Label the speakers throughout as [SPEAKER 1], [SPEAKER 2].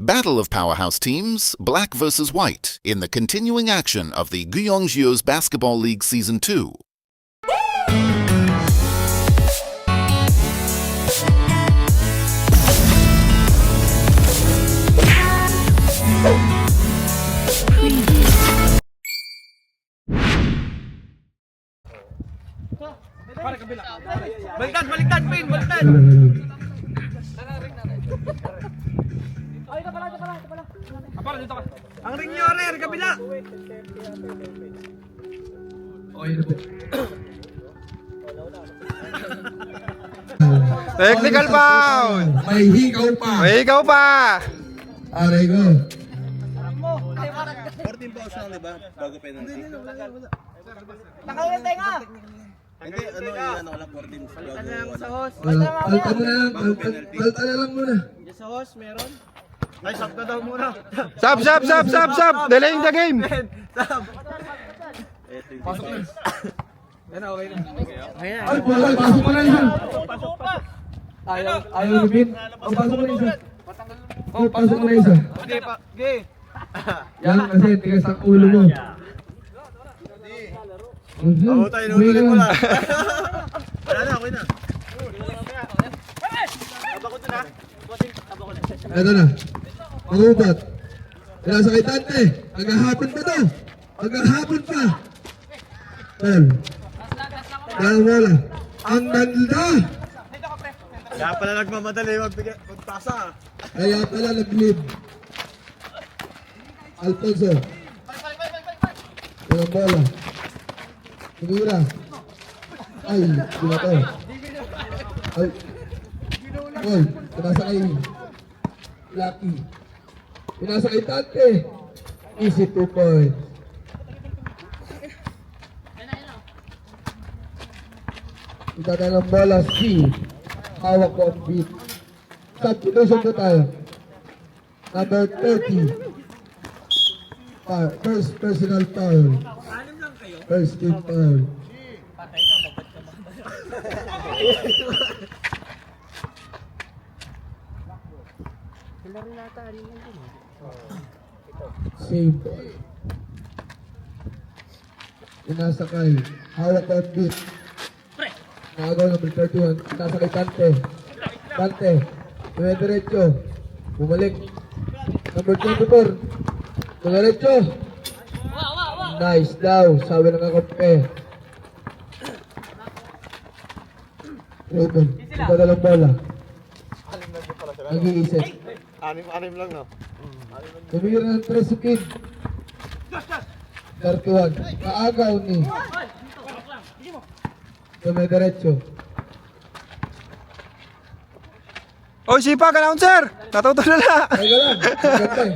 [SPEAKER 1] Battle of Powerhouse Teams, Black vs. White, in the continuing action of the Gyeongju's Basketball League Season 2.
[SPEAKER 2] Baliktad, Pin! Baliktad! Ay, ito pala. Kapala, dito ka. Ang ring nyo, Arer, kabila!
[SPEAKER 3] Technical foul!
[SPEAKER 4] May higaw pa.
[SPEAKER 3] May ikaw pa!
[SPEAKER 4] Aray ko.
[SPEAKER 5] 14 balls lang, di ba? Bago penalty.
[SPEAKER 2] Nakaulit nga!
[SPEAKER 5] Hindi, ano lang 14 bago
[SPEAKER 4] Palta mo na lang. Palta na lang muna.
[SPEAKER 2] Sa host, meron? Ay, sub ka daw muna.
[SPEAKER 3] Sub! Delaying the game!
[SPEAKER 5] Pasok na.
[SPEAKER 2] Yan, okay na.
[SPEAKER 4] Ay, wala. Pasok mo na isa.
[SPEAKER 2] Pasok pa!
[SPEAKER 4] Ayaw ni Bin. Oh, pasok mo na isa. Oh, pasok mo na isa.
[SPEAKER 2] Okay pa. Okay.
[SPEAKER 4] Yan kasi, tigas ang ulo mo.
[SPEAKER 5] Oo, tayo nunulit mo lang. Wala na, okay na.
[SPEAKER 4] Ito na. Mangubat. Nasa kay Tante. Naghahapon pa to. Naghahapon pa. Well. Wala. Ang ganda.
[SPEAKER 5] Kaya pala nagmamadali magpasa.
[SPEAKER 4] Kaya pala nag-lead. Alfonso. Walang bola. Tumira. Ay, sila to. Ay. Oy, pinasa kay Lucky. Pinasa kay Tante. Easy 2 points. Itata ng bola si hawak ko ang beat. Substitution po tayo. Number 30. First personal foul. First team foul. Save ball. Inasakay. Hawak ko ang beat. Nakagaw number 31. Inasakay Tante. Tante. Diretso. Bumalik. Number 24. Diretso. Nice daw. Sabi ng kakampi. Raven. Ito na lang bola. Nag-iisip.
[SPEAKER 5] Anim lang, no?
[SPEAKER 4] Tumira ng 3 si Kid. 31. Kaagaw ni. Diretso.
[SPEAKER 3] Oy, sipag, announcer! Natutulala!
[SPEAKER 4] Ay, gala. Ganda eh.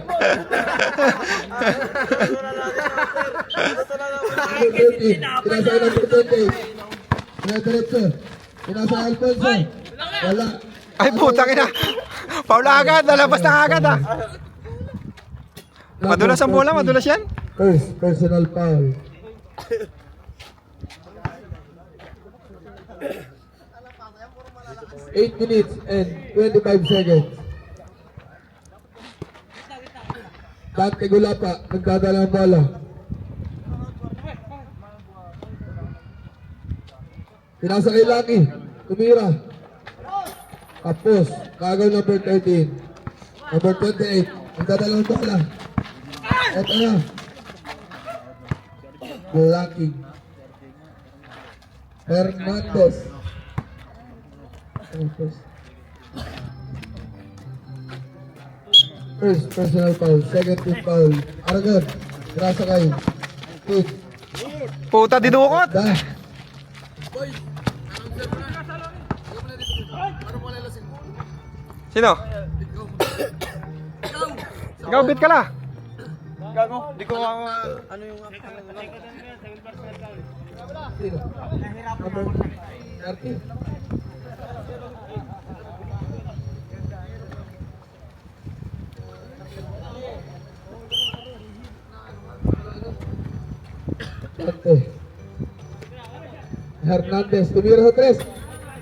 [SPEAKER 4] Pinasa number 28. Diretso. Pinasa Alfonso. Wala.
[SPEAKER 3] Ay, putang ina! Paula agad! Lalabas na agad ah! Madulas ang bola, madulas yan!
[SPEAKER 4] First personal foul. Eight minutes and 25 seconds. Dante Gulapa, nagdadala ng bola. Pinasa kay Lucky. Tumira. Tapos, kagaw number 13. Number 28. Nagdadala ng bola. Eto na. Lucky. Hernandez. First personal foul, second team foul. Aragon, Grasa kayo. Kid,
[SPEAKER 3] Puta, dinukot!
[SPEAKER 4] dah.
[SPEAKER 3] Sino? Ikaw, bit ka la!
[SPEAKER 2] Gago, di ko ano yung...
[SPEAKER 4] Sino? Number 30. Dante. Hernandez, tumira sa 3.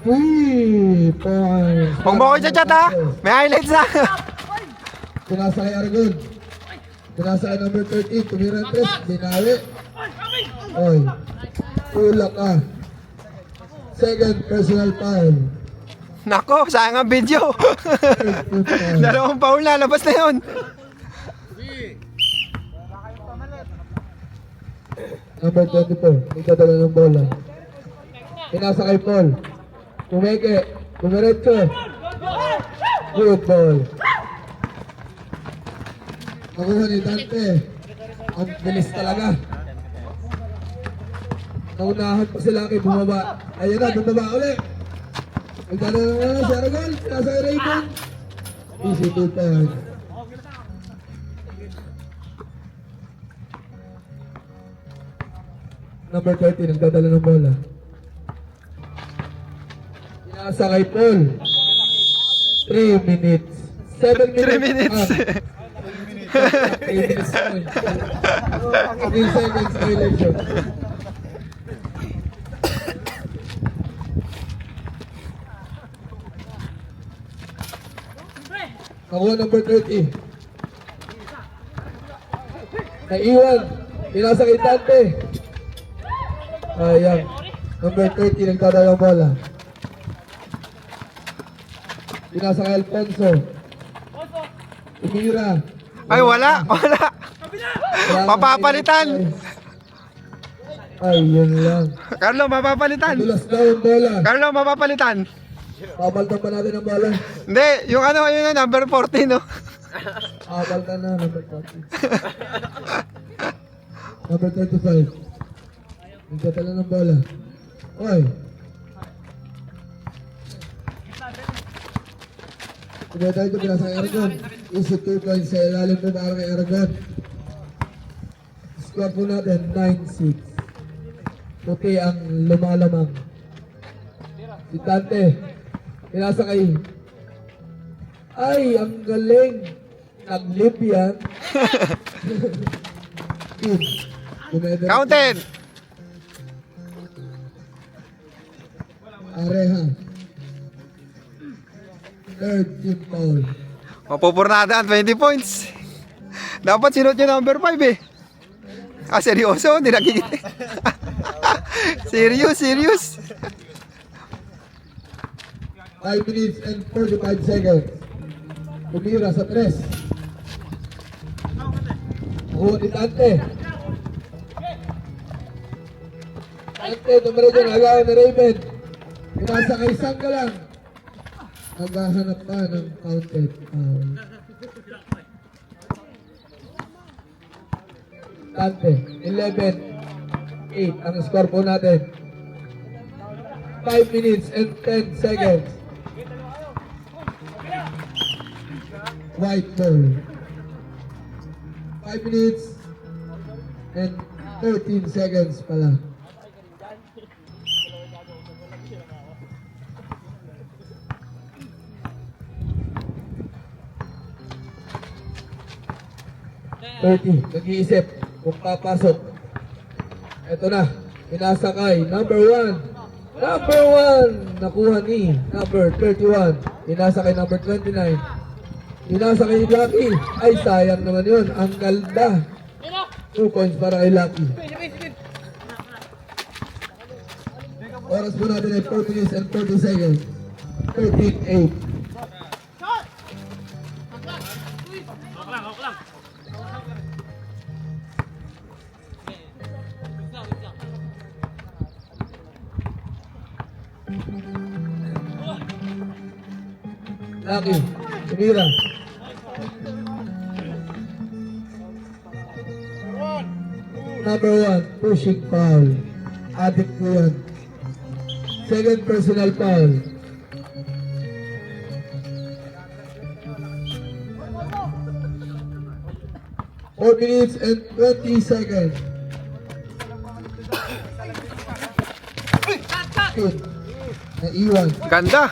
[SPEAKER 4] 3 points.
[SPEAKER 3] Huwag mo ko sa chat ha! May highlights na!
[SPEAKER 4] Pinasa kay Aragon. Pinasa kay number 13. Tumira ang 3. Binawi. Oy. Tulak ka. Second personal foul.
[SPEAKER 3] Nako, sayang ang video.
[SPEAKER 4] Third foul.
[SPEAKER 3] Dalawang foul na, labas na yun.
[SPEAKER 4] Number 24. Nagdadala ng bola. Pinasa kay Paul. Tumeke. Tumiretso. Good ball. Nakuha ni Dante. Ang bilis talaga. Naunahan pa sila kay bumaba. Ayun na, bumaba ulit. Nagdadala na si Aragon. Pinasa kay Raymond. Easy 2 points. Number 30, nagdadala ng bola. Pinasa kay Paul. 3 minutes. 7 minutes.
[SPEAKER 3] 3 minutes.
[SPEAKER 4] 3 minutes. 3 seconds violation. Nakuha number 30. Naiwan. Pinasa kay Dante. Ayan. Number 30, nagdadala ng bola. Pinasa kay Alfonso. Umira.
[SPEAKER 3] Ay, wala. Mapapalitan.
[SPEAKER 4] Ay, yun lang.
[SPEAKER 3] Carlo, mapapalitan.
[SPEAKER 4] Dulas daw ang bola.
[SPEAKER 3] Carlo, mapapalitan.
[SPEAKER 4] Papaltan pa natin ang bola.
[SPEAKER 3] Hindi, yung ano, yun na, number 14, no?
[SPEAKER 4] Papaltan na, number 40. Number 35. Nagdadala ng bola. Oy. Kumeda ito pinasa kay Aragon. Easy 2 points sa ilalim po para kay Aragon. Score po natin 9-6. Puti ang lumalamang. Si Dante. Pinasa kay... Ay, ang galing. Nag-lip yan.
[SPEAKER 3] Counted.
[SPEAKER 4] Areha. Third team foul.
[SPEAKER 3] Mapupurnada ang 20 points. Dapat sinot yung number 5 eh. Ah, seryoso? Hindi nakikita. Serious.
[SPEAKER 4] 5 minutes and 45 seconds. Tumira sa 3. Nakuha ni Dante. Dante, tumira dyan. Agawan ni Raymond. Pinasa kay Sangka lang. Naghahanap pa ng counted foul. Dante, 11-8 ang score po natin. 5 minutes and 10 seconds. White ball. 5 minutes and 13 seconds pala. Nag-iisip kung papasok. Ito na, pinasa kay number 1. Number 1, nakuha ni number 31. Pinasa kay number 29. Pinasa kay Lucky. Ay, sayang naman yun. Ang ganda. 2 points para kay Lucky. Oras po natin ay 4 minutes and 40 seconds. 13-8. Lucky, tumira. Number 1, pushing foul. Adik po yan. Second personal foul. Four minutes and 20 seconds. Good. Naiwan.
[SPEAKER 3] Ganda.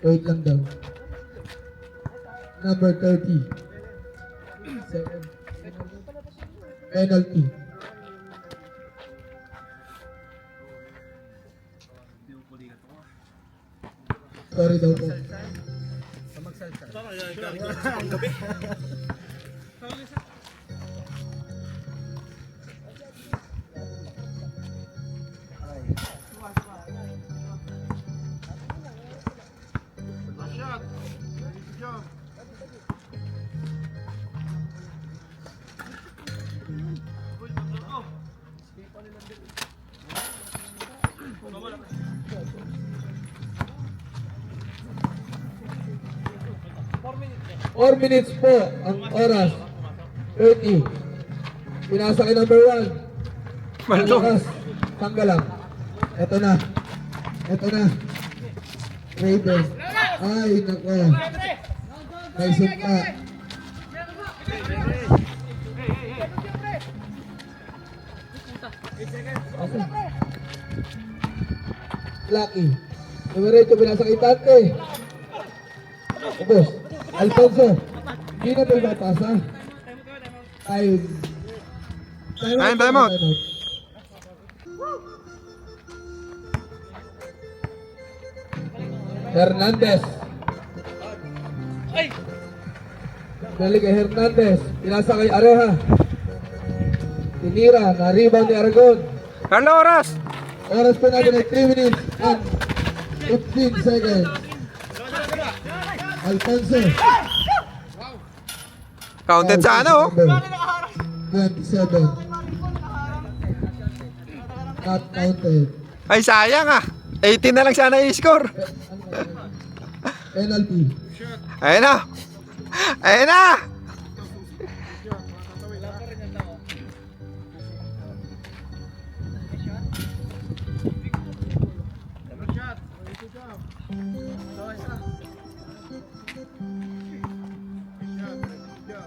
[SPEAKER 4] Wait lang daw. number 30. Second. Penalty. Sorry daw po. Four minutes po ang oras. 30. Pinasa kay number 1.
[SPEAKER 3] Malong.
[SPEAKER 4] Malakas. Tanggal lang. Ito na. Ito na. Raven. Ay, nako. May sumpa. Okay. Lucky. Numerecho, pinasa kay Tante. Ubos. Alfonso. Hindi na may batasa. Ay.
[SPEAKER 3] Time out.
[SPEAKER 4] Hernandez. Balik kay Hernandez. Pinasa kay Areha. Tinira. Na-rebound ni Aragon.
[SPEAKER 3] Carlo oras.
[SPEAKER 4] Oras po natin ay 3 minutes and 15 seconds. Alfonso.
[SPEAKER 3] Counted sa ano?
[SPEAKER 4] 27. Not counted.
[SPEAKER 3] Ay sayang ah. 18 na lang sana i-score.
[SPEAKER 4] Penalty.
[SPEAKER 3] Ayun na. Ayun na.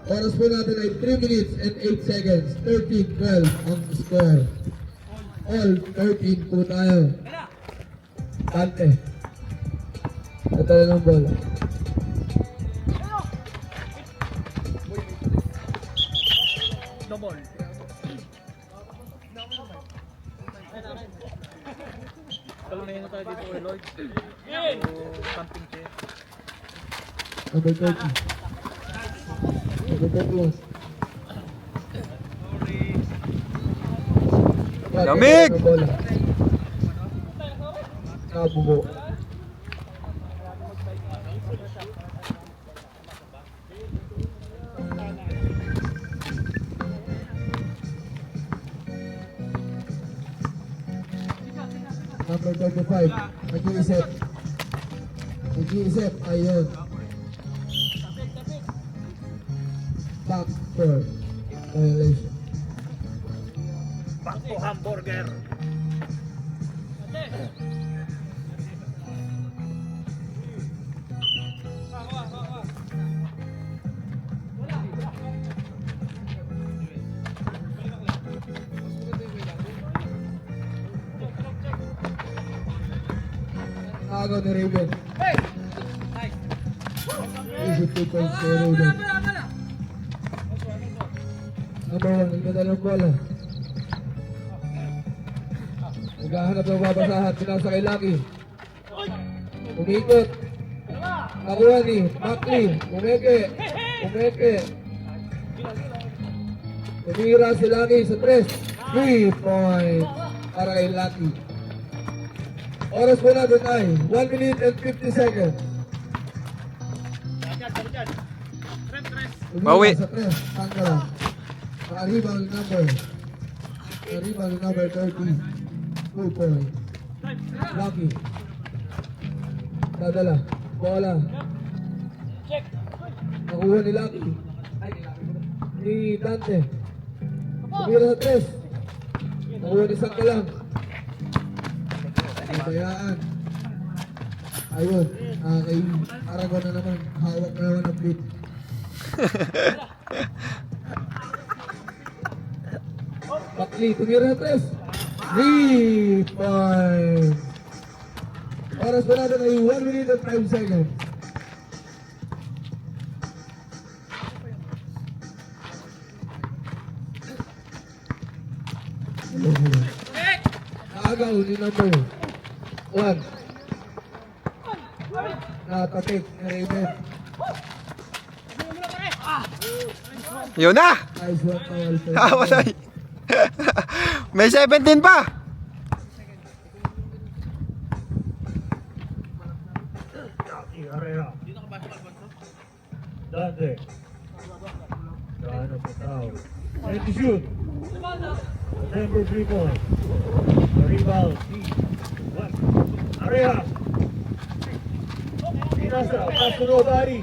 [SPEAKER 4] Oras po natin ay 3 minutes and 8 seconds. 13-12 ang score. All 13 po tayo. Tante. Ito na ng bola. Number 30. Number 31.
[SPEAKER 3] Lamig!
[SPEAKER 4] Nabubo. Number 35. Nag-iisip. Nag-iisip. Ayun. Back for violation.
[SPEAKER 2] Bangko hamburger.
[SPEAKER 4] Agaw ni Raven. Easy 2 points kay Raven. Number 1, nagdadala ng bola. Naghahanap ng babasahan, pinasa kay Lucky. Umikot. Nakuha ni Mackley. Umeke. Umeke. Tumira si Lucky sa 3. 3 points para kay Lucky. Oras po natin ay 1 minute and 50 seconds.
[SPEAKER 3] Bawi.
[SPEAKER 4] Sa 3. Tangkala. Naka-rebound number. Naka-rebound number 30. 2 points. Lucky. Dadala. Bola. Nakuha ni Lucky. Ni Dante. Tumira sa 3. Nakuha ni Sangkalang. Bayaan. Ayun. Kay Aragon na naman. Hawak na naman ang beat. Mackley, tumira sa 3. 3 points. Oras pa natin ay 1 minute and 5 seconds. Naagaw ni number 1. Natatik ni Raven.
[SPEAKER 3] Yun na!
[SPEAKER 4] Nice one, foul.
[SPEAKER 3] Patay. May 17 pa.
[SPEAKER 4] Area. Dante. Dano Pataw. Ready to shoot. Number 3 point. Rebound. One. Area. Inasa. Pass to nobody.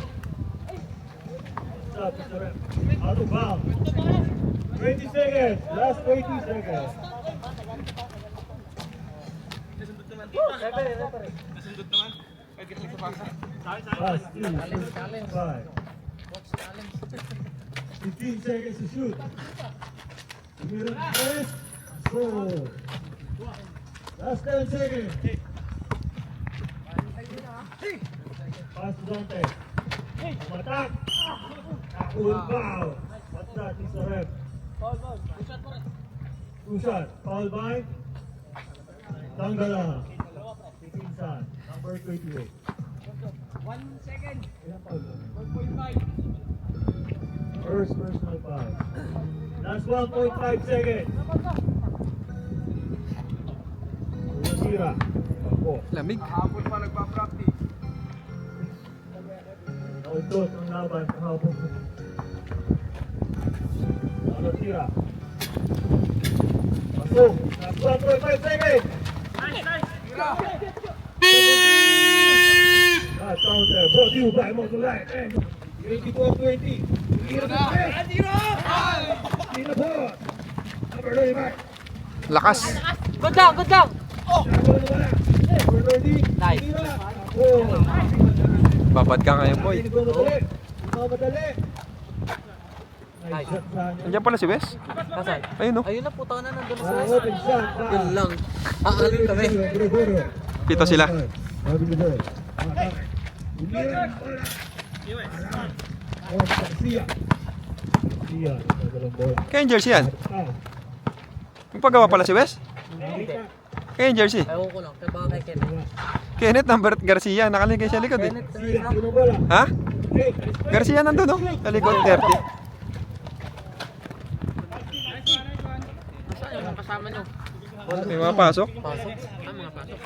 [SPEAKER 4] Stop. Out of bounds. 20 seconds. Last 20 seconds. Pass 2. 5. 15 seconds to shoot. Press. So. Last 10 seconds. Pass to Dante. Attack. Cool foul. What's that, Mr. Rep? Two shot. Foul by Tanggala. Pinsan. Number 28.
[SPEAKER 2] 1 second.
[SPEAKER 4] Ilang foul?
[SPEAKER 2] 1.5.
[SPEAKER 4] First personal foul. Last 1.5 seconds. Tira. Opo.
[SPEAKER 3] Lamig.
[SPEAKER 2] Kahapon pa nagpa-practice.
[SPEAKER 4] Naudot ng laban kahapon. Tira. Pasok. Last 1.5 seconds. Last counter. Brought to you by Motulay. 24-20. Tira na. Tira po. Number 35.
[SPEAKER 3] Lakas.
[SPEAKER 2] Good lang, good lang.
[SPEAKER 4] Nice.
[SPEAKER 3] Babad ka ngayon, boy.
[SPEAKER 4] Nice.
[SPEAKER 3] Nandiyan pala si Wes.
[SPEAKER 2] Nasaan?
[SPEAKER 3] Ayun, no?
[SPEAKER 2] Ayun na, puta na nandun sa
[SPEAKER 4] Open shot.
[SPEAKER 2] Yun lang. Aalin kami.
[SPEAKER 3] Pito sila. Kaya yung jersey yan. Magpagawa pala si Wes. Kaya yung jersey.
[SPEAKER 2] Ewan ko lang, kaya baka kay Kenneth.
[SPEAKER 3] Kenneth number Garcia. Nakalagay sa likod eh. Ha? Garcia nandun, no? Sa likod, 30.
[SPEAKER 2] Saan yung mga kasama nyo?
[SPEAKER 3] May mga pasok.
[SPEAKER 2] Pasok? Ah, mga pasok.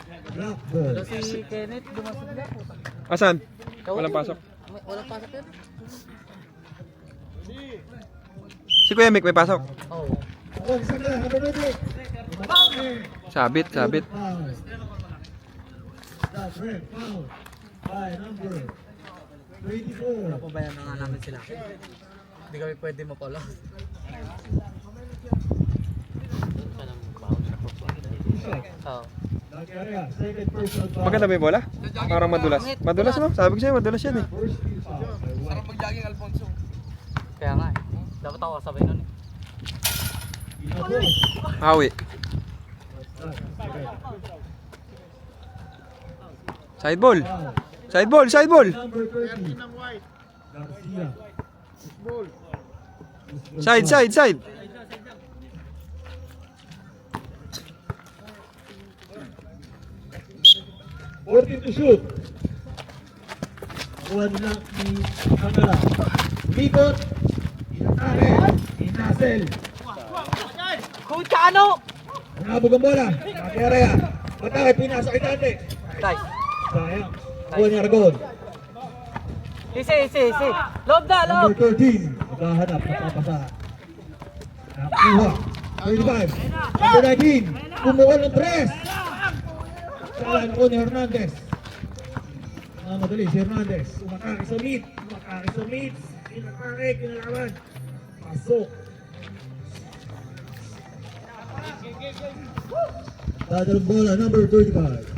[SPEAKER 2] Pero si Kenneth, dumasok na puta.
[SPEAKER 3] Asan? Walang pasok.
[SPEAKER 2] Walang pasok yun?
[SPEAKER 3] Si Kuya Mick may pasok.
[SPEAKER 2] Oo.
[SPEAKER 3] Sabit, sabit.
[SPEAKER 2] Pabayan na nga namin sila. Hindi kami pwede mapala. Oo.
[SPEAKER 3] Maganda ba yung bola? Parang madulas. Madulas, no? Sabi ko sa'yo, madulas yan eh.
[SPEAKER 2] Kaya nga eh. Dapat ako kasabay nun eh.
[SPEAKER 3] Hawi. Side ball. Side ball, side ball. Side, side, side.
[SPEAKER 4] Working to shoot. Buwan lang ni Angela. Likot. Inatake. Inasel.
[SPEAKER 2] Kucha ano?
[SPEAKER 4] Nabog ang bola. Kakeraya. Atake. Pinasa kay Dante.
[SPEAKER 2] Nice.
[SPEAKER 4] Sayang. Buwan ni Aragon.
[SPEAKER 2] Isi, isi, isi. Loob na, loob.
[SPEAKER 4] Number 13. Maghahanap. Napapasa. Nakuha. 35. Number 19. Kumuha ng 3. Salan ko ni Hernandez. Madali si Hernandez. Umatake sa mid. Umatake sa mid. Inatake. Kinalaman. Pasok. Dadalong bola. Number 35.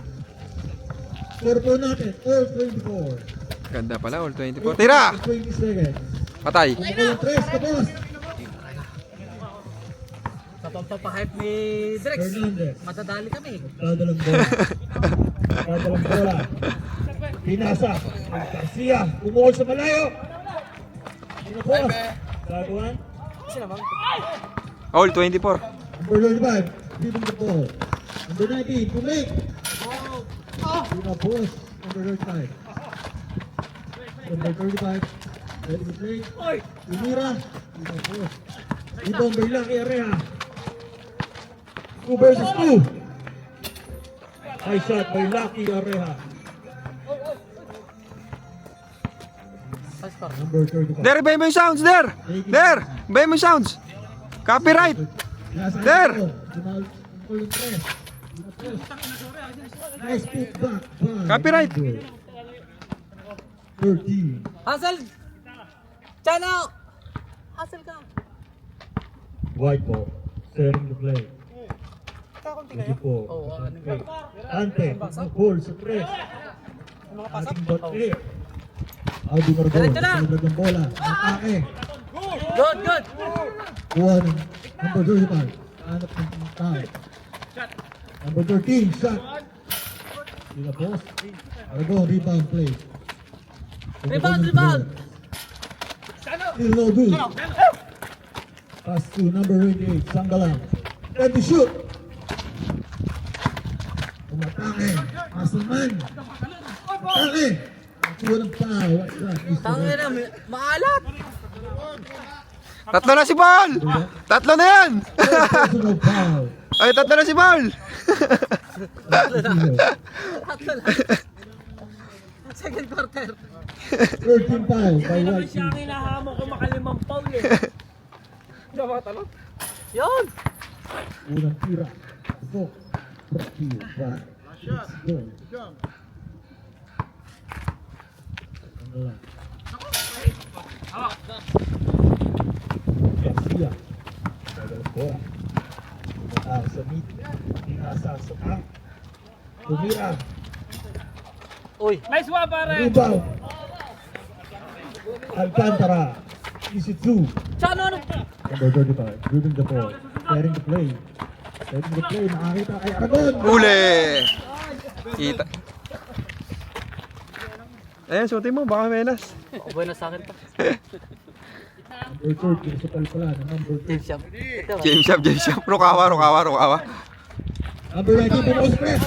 [SPEAKER 4] Score po natin. All 24.
[SPEAKER 3] Ganda pala, all 24. Tira!
[SPEAKER 4] 20 seconds.
[SPEAKER 3] Patay.
[SPEAKER 4] Kumuha ng 3. Tapos.
[SPEAKER 2] Papahype ni Drex.
[SPEAKER 4] Hernandez.
[SPEAKER 2] Matadali kami.
[SPEAKER 4] Dadalong bola. Dadalong bola. Pinasa. Garcia. Umuhol sa malayo. Pinapos. Gagawan.
[SPEAKER 2] Sino bang?
[SPEAKER 3] All 24.
[SPEAKER 4] Number 35, receiving the ball. Number 19, Kumik. Tira post. Number 35. Number 35, ready to play. Tumira. Tira post. Rebound by Lucky Area. 2 versus 2. High shot by Lucky Area. Number 35.
[SPEAKER 3] Der, iba mo yung sounds, Der! Der! Iba mo yung sounds! Copyright! Der!
[SPEAKER 4] Nice put back by
[SPEAKER 3] Copyright.
[SPEAKER 4] number 13.
[SPEAKER 2] Hassel! Chano! Hassel ka!
[SPEAKER 4] White ball. Setting the play. 24. Ante. Ball sa 3. Ating bot clear. Aldi Margot.
[SPEAKER 2] Diretso na.
[SPEAKER 4] Sunod ng bola. Atake.
[SPEAKER 2] Good, good!
[SPEAKER 4] Kuha ng number 35. Hanap ng tao. Number 13. Shot. Sila post. Margot. Rebound play.
[SPEAKER 2] Rebound, rebound!
[SPEAKER 4] Still no good. Pass to number 28, Sanggalang. Ready to shoot. Umatake. Pass naman. Atake. Kuha ng foul. What's that?
[SPEAKER 2] Tangin na, maalat!
[SPEAKER 3] Tatlo na si Paul! Tatlo na yan!
[SPEAKER 4] Personal foul.
[SPEAKER 3] Ay, tatlo na si Paul!
[SPEAKER 2] Tatlo na. Second quarter.
[SPEAKER 4] 13 foul by White team.
[SPEAKER 2] hinahamon ko makalimang foul eh. Diba mga talon? Yun!
[SPEAKER 4] Unang tira. Ito. Brought to you by Goal. Sanggalang. Garcia. Tagal bola. Tumataas sa mid. Tinasa sa top. Tumira.
[SPEAKER 2] Uy! Nice one pare!
[SPEAKER 4] Rebound. Alcantara. Easy two.
[SPEAKER 2] Chano ano?
[SPEAKER 4] Number 35. Dribbling the ball. Setting the play. Setting the play. Nakakita kay Aragon.
[SPEAKER 3] Uli! Kita. Ayan, suotin mo, baka menas.
[SPEAKER 2] Buenas sa akin pa.
[SPEAKER 4] Number 30. Sa pala na number 2.
[SPEAKER 2] James Shop. Ito.
[SPEAKER 3] James Shop. Rukawa.
[SPEAKER 4] Number 19. Pinos press.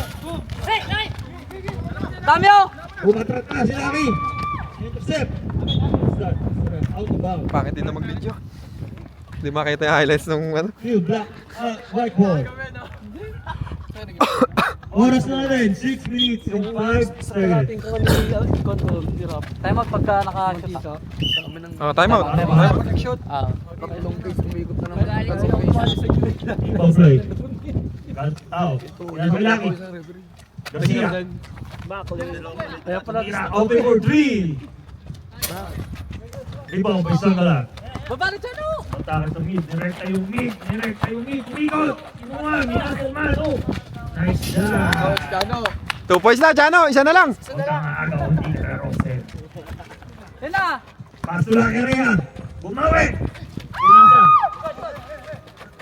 [SPEAKER 2] Damyo!
[SPEAKER 4] Umatrat na si Laki. Intercept. Start. Out of bounds.
[SPEAKER 3] Bakit din na mag-video? Hindi makita yung highlights ng ano.
[SPEAKER 4] Field black. White ball. Oras na natin. 6 minutes and 5 seconds.
[SPEAKER 2] Control. Time out pagka naka-shoot ka.
[SPEAKER 3] Oh, time out.
[SPEAKER 2] Shoot. Long face umikot na naman.
[SPEAKER 4] Ball play. Out. Yan si Laki. Garcia.
[SPEAKER 2] Kaya pala.
[SPEAKER 4] Open for 3. Rebound by Sanggalang.
[SPEAKER 2] Babalik Chano!
[SPEAKER 4] Pagtakas sa mid. Direct yung mid. Umikot. Kinuha. Mino. Nice shot.
[SPEAKER 3] 2 points na, Chano. Isa na lang.
[SPEAKER 4] Pagkakaagaw. Hindi pero set.
[SPEAKER 2] Yan na!
[SPEAKER 4] Pass to Laki Area. Bumawi. Pinasa.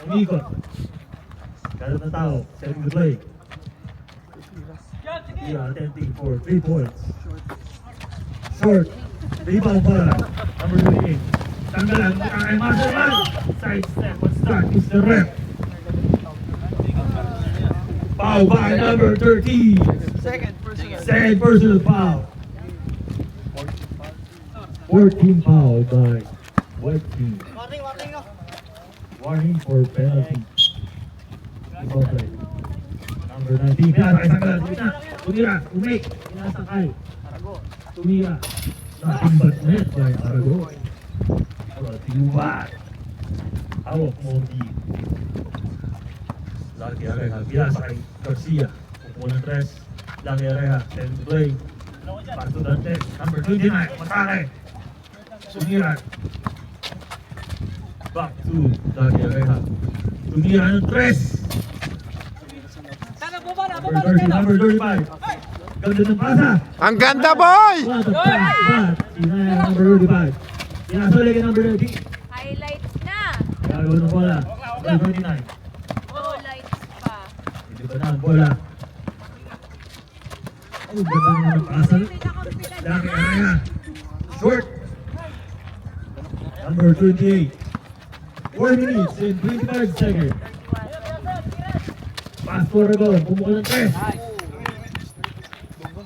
[SPEAKER 4] Umikot. Kalat na tao. Setting the play. Yeah, attempting for 3 points. Short. Rebound para. Number 28. Sanggalang. Kaya Masterman. Side step. What start is the rep. Foul by number 13. Second personal foul. 14 foul by White team. Warning for penalty. Rebound play. Number 19. Pinasa kay Sanggalang. Tumira. Umik. Pinasa kay. Tumira. Nothing but net by Aragon. Tiubat. Hawak mo di. Lagi Areha. Pinasa kay Garcia. Kukuha ng tres. Lagi Areha. Send to play. Pass to Dante. Number 29. Matake. Tumira. Back to Lagi Areha. Tumira ng tres.
[SPEAKER 2] Chano, bumala!
[SPEAKER 4] Number 35. Ganda ng pasa.
[SPEAKER 3] Ang ganda, boy!
[SPEAKER 4] What a pass, but Inaya number 35. Pinasali kay number 19.
[SPEAKER 6] Highlights na.
[SPEAKER 4] Gagawa ng bola. Number 29.
[SPEAKER 6] Highlights pa.
[SPEAKER 4] Hindi pa na ang bola. Oh, ganda naman ng pasa. Laki Area. Short. Number 28. 4 minutes and 25 seconds. Pass to Aragon. Pumukul ng 3.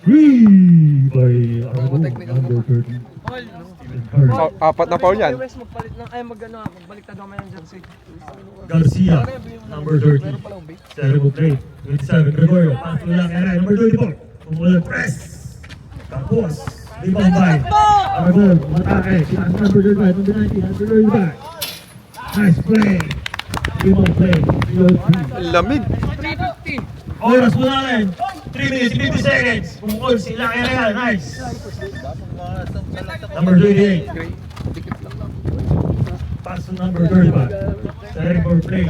[SPEAKER 4] 3 by Aragon. Number 30.
[SPEAKER 3] Apat na foul yan.
[SPEAKER 2] West magpalit ng, ay magbaliktad naman yung jersey.
[SPEAKER 4] Garcia. Number 30. Terrible play. 27. Gregorio. Pass to lang. Number 24. Pumukul ng press. Tapos. Rebound by Aragon. Matake. Sinaas number 35. Number 19. Number 35. Nice play. Rebound play.
[SPEAKER 3] Lamig.
[SPEAKER 4] Oras mo na rin. 3 minutes, 50 seconds. Pumukul sila kaya real. Nice. Number 38. Pass to number 35. Setting for play.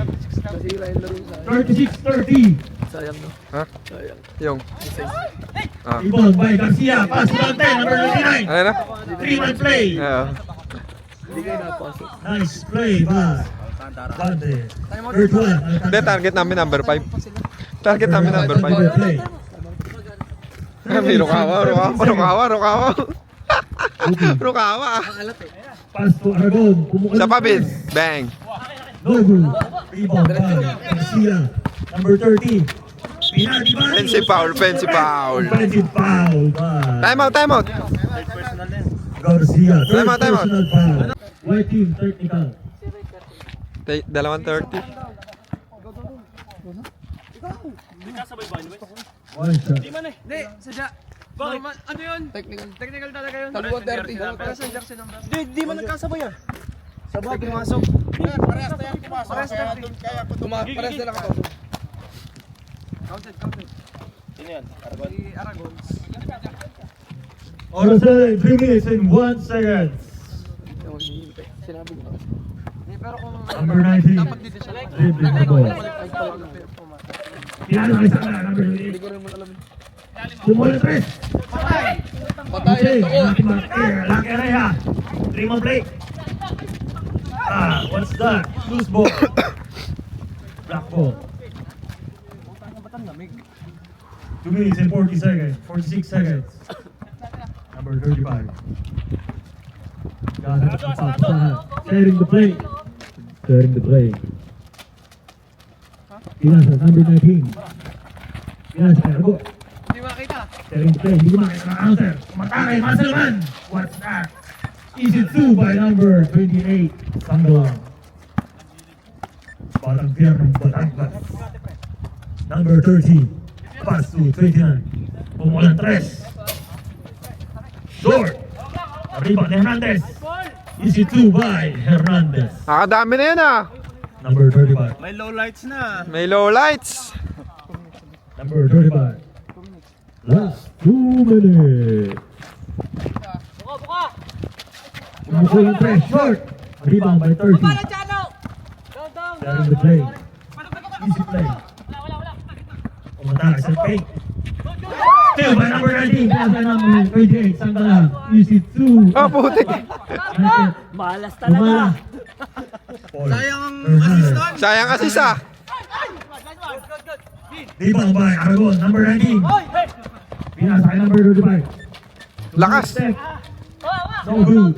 [SPEAKER 4] 36-30.
[SPEAKER 3] Ha? Yung.
[SPEAKER 4] Rebound by Garcia. Pass to number 10. Number 29.
[SPEAKER 3] Ano na?
[SPEAKER 4] 3-man play. Nice play ba? Bande. 31.
[SPEAKER 3] Hindi, target namin number 5. Target namin number 5.
[SPEAKER 4] Play.
[SPEAKER 3] May Rukawa. Rukawa.
[SPEAKER 4] Pass to Aragon. Pumukul
[SPEAKER 3] Sa pabin. Bang.
[SPEAKER 4] Nobu. Rebound by Garcia. Number 30. Pinati ba?
[SPEAKER 3] Offensive foul.
[SPEAKER 4] Offensive foul ba?
[SPEAKER 3] Time out.
[SPEAKER 4] Garcia.
[SPEAKER 3] Time out.
[SPEAKER 4] Personal foul. White team technical.
[SPEAKER 3] 2:30.
[SPEAKER 4] One shot.
[SPEAKER 2] Hindi, sadya. Bakit? Ano yun? Technical talaga yun. Taluan 30. Para sa jersey number. Di man nagkasabay ah. Sabay pumasok. Parehas na yan pumasok. Parehas na lang ako. Counted. Sino yan? Aragon.
[SPEAKER 4] Oras na 3 minutes and 1 second.
[SPEAKER 2] Sinabi ko. Pero kung
[SPEAKER 4] Number 19.
[SPEAKER 2] dapat dito siya like.
[SPEAKER 4] Dribbling the ball. Pinalo kay Saka. Number 8. Pumula 3. Patay. Laki Areha. 3-man play. What's that? Loose ball. Black ball. 2 minutes and 40 seconds. 46 seconds. Number 35. Setting the play. Pinasa, number 19. Pinasa, Arago.
[SPEAKER 2] Hindi makita.
[SPEAKER 4] Setting the play. Hindi ko makita ng counter. Kumatake, Maselman. What's that? Easy 2 by number 28. Sanggalang. Batang pier ng Batangas. Number 30. Pass to 29. Pumulang 3. Short. Arriba ni Hernandez. Easy 2 by Hernandez.
[SPEAKER 3] Nakadami na yan ah.
[SPEAKER 4] Number 35.
[SPEAKER 5] May low lights na.
[SPEAKER 3] May low lights.
[SPEAKER 4] Number 35. Last 2 minutes. Pumukul ng 3. Short. Rebound by 30. Setting the play. Easy play. Umatake sa fake. Still by number 19. Plaza number 28. Sanggalang. Easy 2.
[SPEAKER 3] Oh, putik.
[SPEAKER 4] Malas talaga.
[SPEAKER 5] Sayang ang assist doon.
[SPEAKER 3] Sayang assist ah.
[SPEAKER 4] Rebound by Aragon. Number 19. Pinasa kay number 35.
[SPEAKER 3] Lakas.
[SPEAKER 4] Step. No good.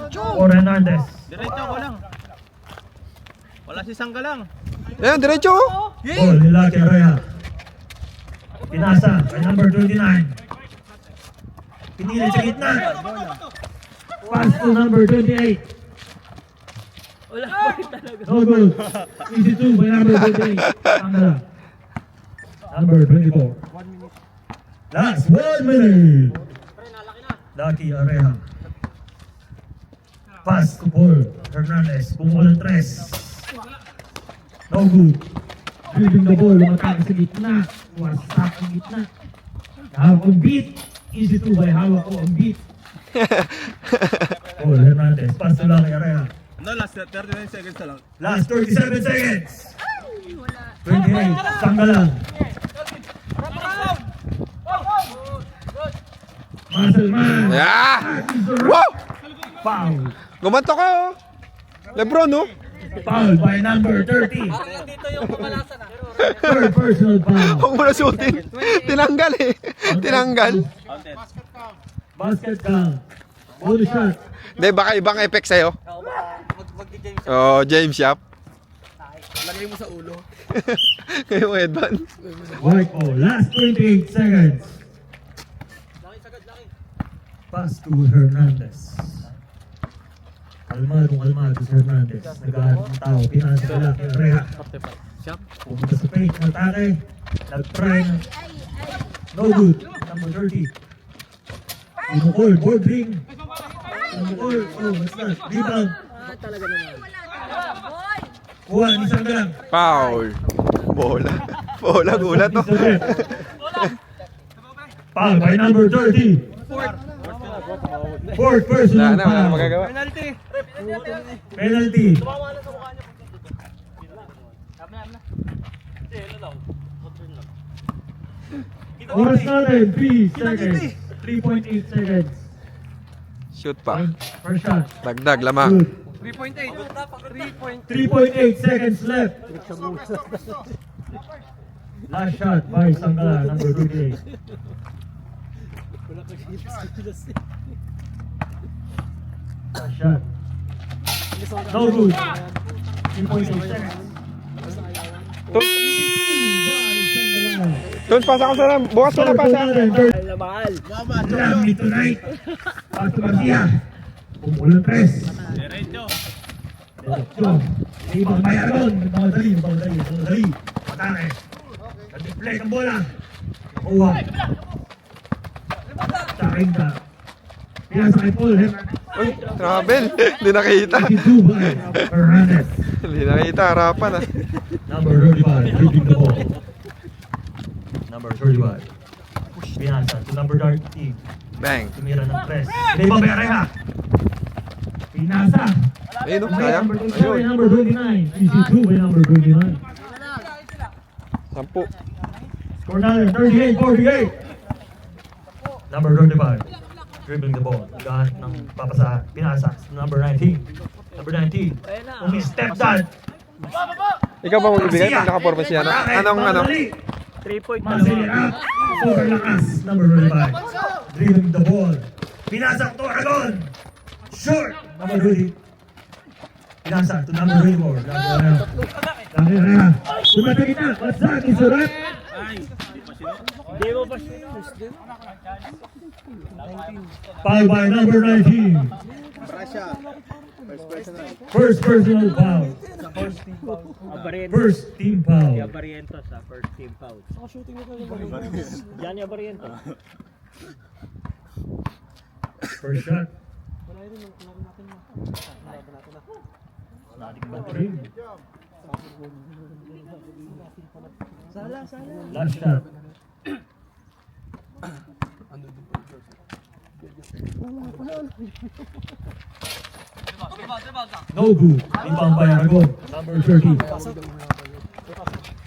[SPEAKER 4] For Hernandez.
[SPEAKER 5] Diretso ko lang. Wala si Sanggalang.
[SPEAKER 3] Ayan, diretso.
[SPEAKER 4] Ball ni Lucky Araya. Pinasa kay number 29. Pinilit sa gitna. Pass to number 28. No good. Easy 2 by number 28. Sangala. Number 24. Last 1 minute. Lucky Araya. Pass to Paul Hernandez. Pumukul ng 3. No good. Dribbling the ball. Lumatake sa gitna. Wasak ang gitna. Hawak ang beat. Easy 2 by hawak ko ang beat. Paul Hernandez. Pass to Lucky Araya.
[SPEAKER 5] No, last 39 seconds na lang.
[SPEAKER 4] Last 37 seconds. 28. Sanggalang. Muscleman.
[SPEAKER 3] Yeah. Wow.
[SPEAKER 4] Foul.
[SPEAKER 3] Gumanto ka oh. Lebron no?
[SPEAKER 4] Foul by number 30. Third personal foul.
[SPEAKER 3] Huwag mo na shooting. Tinanggal eh. Tinanggal.
[SPEAKER 4] Basket count. Bonus shot.
[SPEAKER 3] Hindi, baka ibang effect sa'yo. Oh, James Yap.
[SPEAKER 2] Lagay mo sa ulo.
[SPEAKER 3] Ngayong headband.
[SPEAKER 7] White ball. Last 28 seconds. Pass to Hernandez. Kalmado si Hernandez. Nag-aarap ng tao. Pinasa ka lang kay Reha. Pumunta sa paint. Natake. Nag-try na. No good. Number 30. Inukol. Board ring. Inukol. Oh, what's that? Rebound. Kuha, isang ka lang.
[SPEAKER 3] Foul. Bola. Bola, gulat to.
[SPEAKER 7] Foul by number 30. Fourth
[SPEAKER 3] Wala
[SPEAKER 7] personal
[SPEAKER 3] na, wala na
[SPEAKER 7] foul.
[SPEAKER 3] magagawa.
[SPEAKER 7] Penalty. Oras natin, 3 seconds. 3.8 seconds.
[SPEAKER 3] Shoot pa.
[SPEAKER 7] First shot.
[SPEAKER 3] Dagdag, lamang.
[SPEAKER 7] Good. 3.8 seconds left. Last shot by Sangala, number 28. Last shot. No good. 3.8 seconds.
[SPEAKER 3] Tons, pasa ko sa ram. Bukas ko na pasa.
[SPEAKER 7] Love me tonight. Pasto Garcia. Pumulang tres. Diretso. Ibang bayaron. Mamadali. Matake. Nag-deflect ang bola. Nakuha. Sakin ka. Pinasa kay Paul.
[SPEAKER 3] Uy, travel. Hindi nakita.
[SPEAKER 7] 52 by Hernandez.
[SPEAKER 3] Hindi nakita, harapan ah.
[SPEAKER 7] Number 35, leading the ball. Number 35. Pinasa to number 13.
[SPEAKER 3] Bang.
[SPEAKER 7] Tumira ng press. Hindi ba Bereha? Pinasa.
[SPEAKER 3] Ayun, oh,
[SPEAKER 7] By
[SPEAKER 3] sayang.
[SPEAKER 7] number 2 by
[SPEAKER 3] Ayun.
[SPEAKER 7] number 29. EC2 by number 29.
[SPEAKER 3] 10.
[SPEAKER 7] Score natin, 38-48. Number 35. Dribbling the ball. Gahan ng papasahan. Pinasa. Number 19. Number 19. Umi-step down.
[SPEAKER 3] Ikaw ba magbibigay pag nakaporma siya? Anong ano?
[SPEAKER 7] 3-point. Masira. Super lakas. Number 35. Dribbling the ball. Pinasa to Aragon. Short. Number 20. Pinasa to number 24. Number 1. Sumata kita. Wasak isurat. Foul by number 19. First personal foul. First team foul.
[SPEAKER 8] Barrientos sa first team foul. Yan yung Barrientos.
[SPEAKER 7] First shot. Last shot. No good. Rebound by Aragon. Number 30.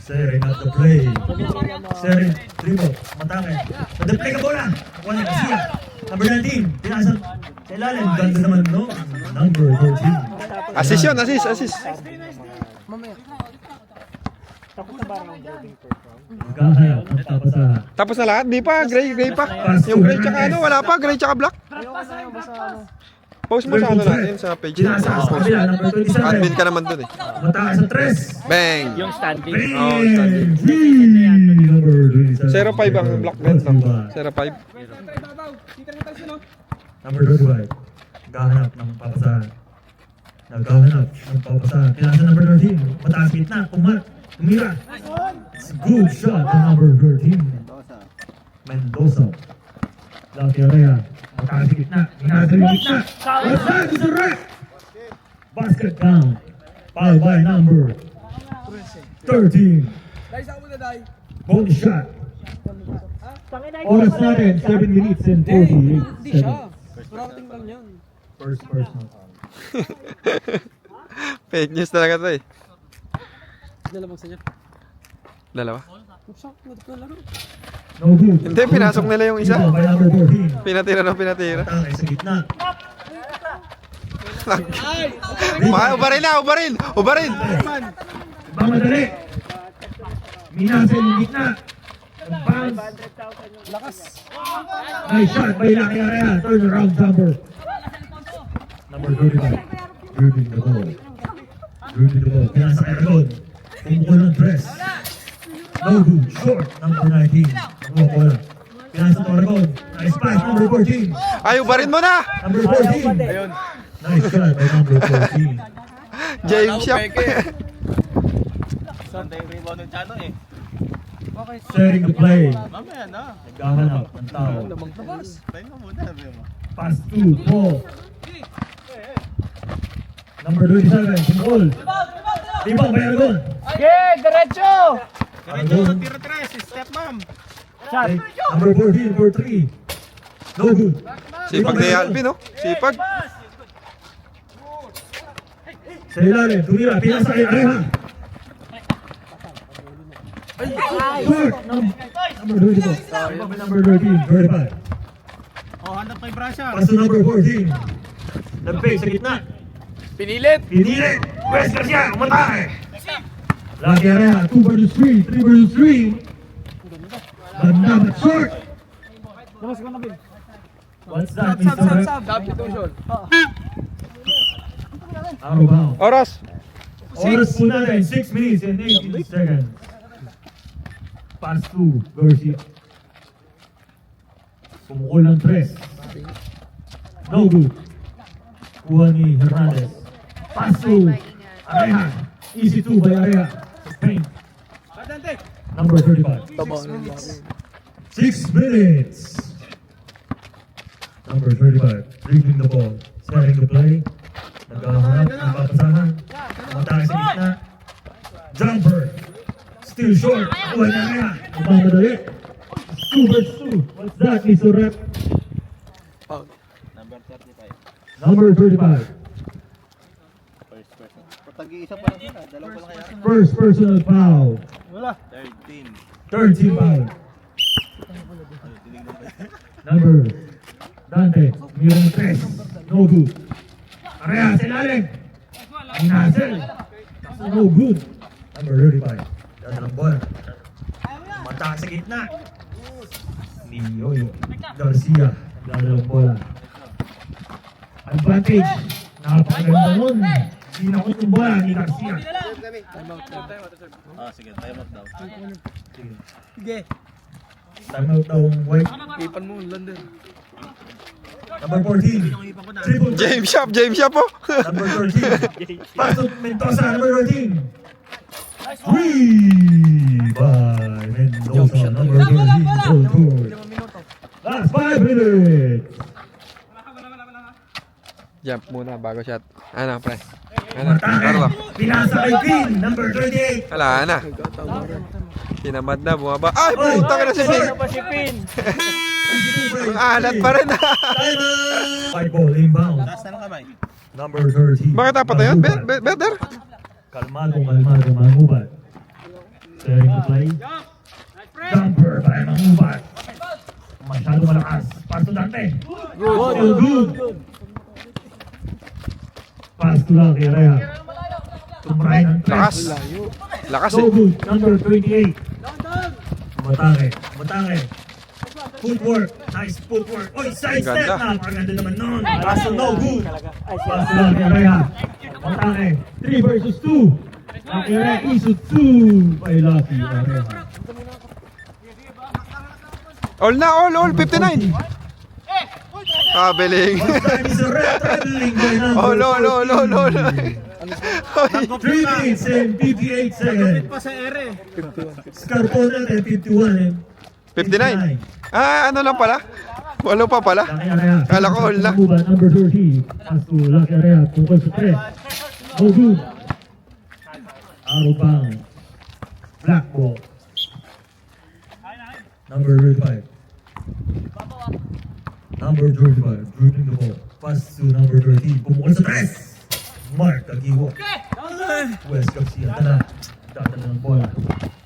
[SPEAKER 7] Seren at the play. Seren, dribble. Matangay. Nag-play ka bola. Wala ka siya. Number 19. Pinasa sa ilalim. Ganda naman, no? Number 13.
[SPEAKER 3] Assist yun, assist.
[SPEAKER 7] Magkakaya. Ang tapasahan.
[SPEAKER 3] Tapos na lahat? Di pa, gray pa. Yung gray tsaka ano, wala pa, gray tsaka black. Post mo sa ano natin, sa page natin.
[SPEAKER 7] Pinasa sa kabila. Number 27.
[SPEAKER 3] Admin ka naman dun eh.
[SPEAKER 7] Mataas sa tres.
[SPEAKER 3] Bang!
[SPEAKER 8] Yung standing.
[SPEAKER 3] Oh, standing.
[SPEAKER 7] Number 27.
[SPEAKER 3] 0-5 ang black belt. 0-5.
[SPEAKER 7] Number 25. Naghahanap ng papasahan. Naghahanap ng papasahan. Pinasa number 13. Mataas gitna. Tumira. It's a good shot by number 13. Mendoza. Lucky area. Mataas gitna. Pinasa yung gitna. What's that? It's a wreck. Basket down. Foul by number 13. Bonus shot. Oras natin, 7 minutes and 48 seconds. First personal.
[SPEAKER 3] Fake news talaga to eh. Dalawa?
[SPEAKER 7] No good.
[SPEAKER 3] Hindi, pinasok nila yung isa.
[SPEAKER 7] By number 14.
[SPEAKER 3] Pinatira.
[SPEAKER 7] Tangay sa gitna.
[SPEAKER 3] Ubarin!
[SPEAKER 7] Mamadali. Minasa yung gitna. Bounce. Nice shot by Lucky Area. Turn around jumper. Number 35. Dribbling the ball. Pinasa kay Aragon. Pumukol ng dress. No good. Short. Number 19. Nakuha bola. Pinasa to Aragon. Nice pass. Number 14.
[SPEAKER 3] Ay, ubarin mo na!
[SPEAKER 7] Number 14. Nice shot by number 14.
[SPEAKER 3] James Shop.
[SPEAKER 5] Santa yung rebound ng Chano eh.
[SPEAKER 7] Setting the play.
[SPEAKER 5] Mamaya na.
[SPEAKER 7] Naghahanap ng tao.
[SPEAKER 5] Tayo mo muna. sabi mo.
[SPEAKER 7] Pass to ball. Number 27. Pumukol. Rebound by Aragon.
[SPEAKER 2] Diretso!
[SPEAKER 7] Aragon.
[SPEAKER 5] Tira-tira. Si Step Mom.
[SPEAKER 7] Number 14 for 3. No good.
[SPEAKER 3] Sipag ni Alvin, no? Sipag.
[SPEAKER 7] Sa ilalim, tumira, pinasa kay Areha. Short. Number 22. Number 13, 35.
[SPEAKER 5] Oh, hanap kay Brasha.
[SPEAKER 7] Pass to number 14. Nagpay sa gitna.
[SPEAKER 2] Pinilit!
[SPEAKER 7] Pinilit. West Garcia, umatake. Lucky Areha, 2 versus 3, 3 versus 3. Ganda, but short. What's that, Mr. Rep?
[SPEAKER 2] Substitution.
[SPEAKER 7] Out of bounds.
[SPEAKER 3] Oras.
[SPEAKER 7] Oras po natin, 6 minutes and 18 seconds. Pass to Garcia. Pumukol ng 3. No good. Kuha ni Hernandez. Pass to Areha. Easy 2 by Areha. Spain. Number 35. 6 minutes. Number 35. Dribbling the ball. Setting the play. Naghahanap, nagpapasahan. Matake sa gitna. Jumper. Still short. Kuha niya kaya. Nagmamadali. 2 versus 2. What's that, Mr. Rep?
[SPEAKER 5] Number 35.
[SPEAKER 7] Number 35.
[SPEAKER 5] First person. Pag-iisa pa lang sila. Dalawa pa lang kaya.
[SPEAKER 7] First personal foul.
[SPEAKER 5] 13.
[SPEAKER 7] 13 foul. Number Dante. Mayroong 3. No good. Areha sa ilalim. Inasel. So no good. Number 35. Dada ng bola. Mata sa gitna. Ni Yoyo Garcia. Dada ng bola. Advantage. Napakaganda nun. Sinakot yung bola ni Garcia.
[SPEAKER 5] Ah, sige. Time out daw.
[SPEAKER 2] Sige.
[SPEAKER 7] Time out daw ang white.
[SPEAKER 2] Ipan mo, London.
[SPEAKER 7] Number 14. Triple.
[SPEAKER 3] James Shop, James Shop, oh.
[SPEAKER 7] Number 13. Pasok Mendoza, number 13. 3 by Mendoza, number 13. Goal scored. Last 5 minutes.
[SPEAKER 3] Jump muna bago shot. Ano, pre? Ano?
[SPEAKER 7] Matake.
[SPEAKER 3] Carlo.
[SPEAKER 7] Pinasa kay Pin, number 38.
[SPEAKER 3] Wala na. Tinamad na, bumaba. Ay, puta ka na si Pin.
[SPEAKER 8] Pa si Pin.
[SPEAKER 3] Ang alat pa rin.
[SPEAKER 7] Timeout. 5 ball inbound.
[SPEAKER 5] Taas na ng kamay.
[SPEAKER 7] Number 13.
[SPEAKER 3] Bakit apat na yun? Better.
[SPEAKER 7] Kalmado Mangubat. Setting the play. Jumper by Mangubat. Masyado malakas. Pass to Dante. Good. Pass to Lucky Areha. Tumray ng
[SPEAKER 3] Lakas.
[SPEAKER 7] tres.
[SPEAKER 3] Lakas
[SPEAKER 7] So
[SPEAKER 3] eh.
[SPEAKER 7] good. Number 28. Matake. Footwork. Nice footwork. Oy, side step
[SPEAKER 3] Ganda.
[SPEAKER 7] na. Maganda naman nun. Pass to no good. Pass to Lucky Areha. Matake. 3 versus 2. Lucky Areha is 2 by Lucky Areha.
[SPEAKER 3] All na, all. 59. Kabeling.
[SPEAKER 7] First time is a red traveling by number
[SPEAKER 3] All.
[SPEAKER 7] 14. 3 minutes and 58 seconds.
[SPEAKER 5] Pa sa ere.
[SPEAKER 7] Score po natin 51 and
[SPEAKER 3] 59. Ah, ano lang pala? Walo pa pala.
[SPEAKER 7] Lucky Areha.
[SPEAKER 3] Kala ko all na.
[SPEAKER 7] Mangubat, number 30. Pass to Lucky Areha. Tungkol sa 3. No good. Out of bounds. Black ball. Number 35. Number 35. Dribbling the ball. Pass to number 13. Pumukol sa 3. Mark Aguiwo. West Garcia. Tala. Dadala ng bola.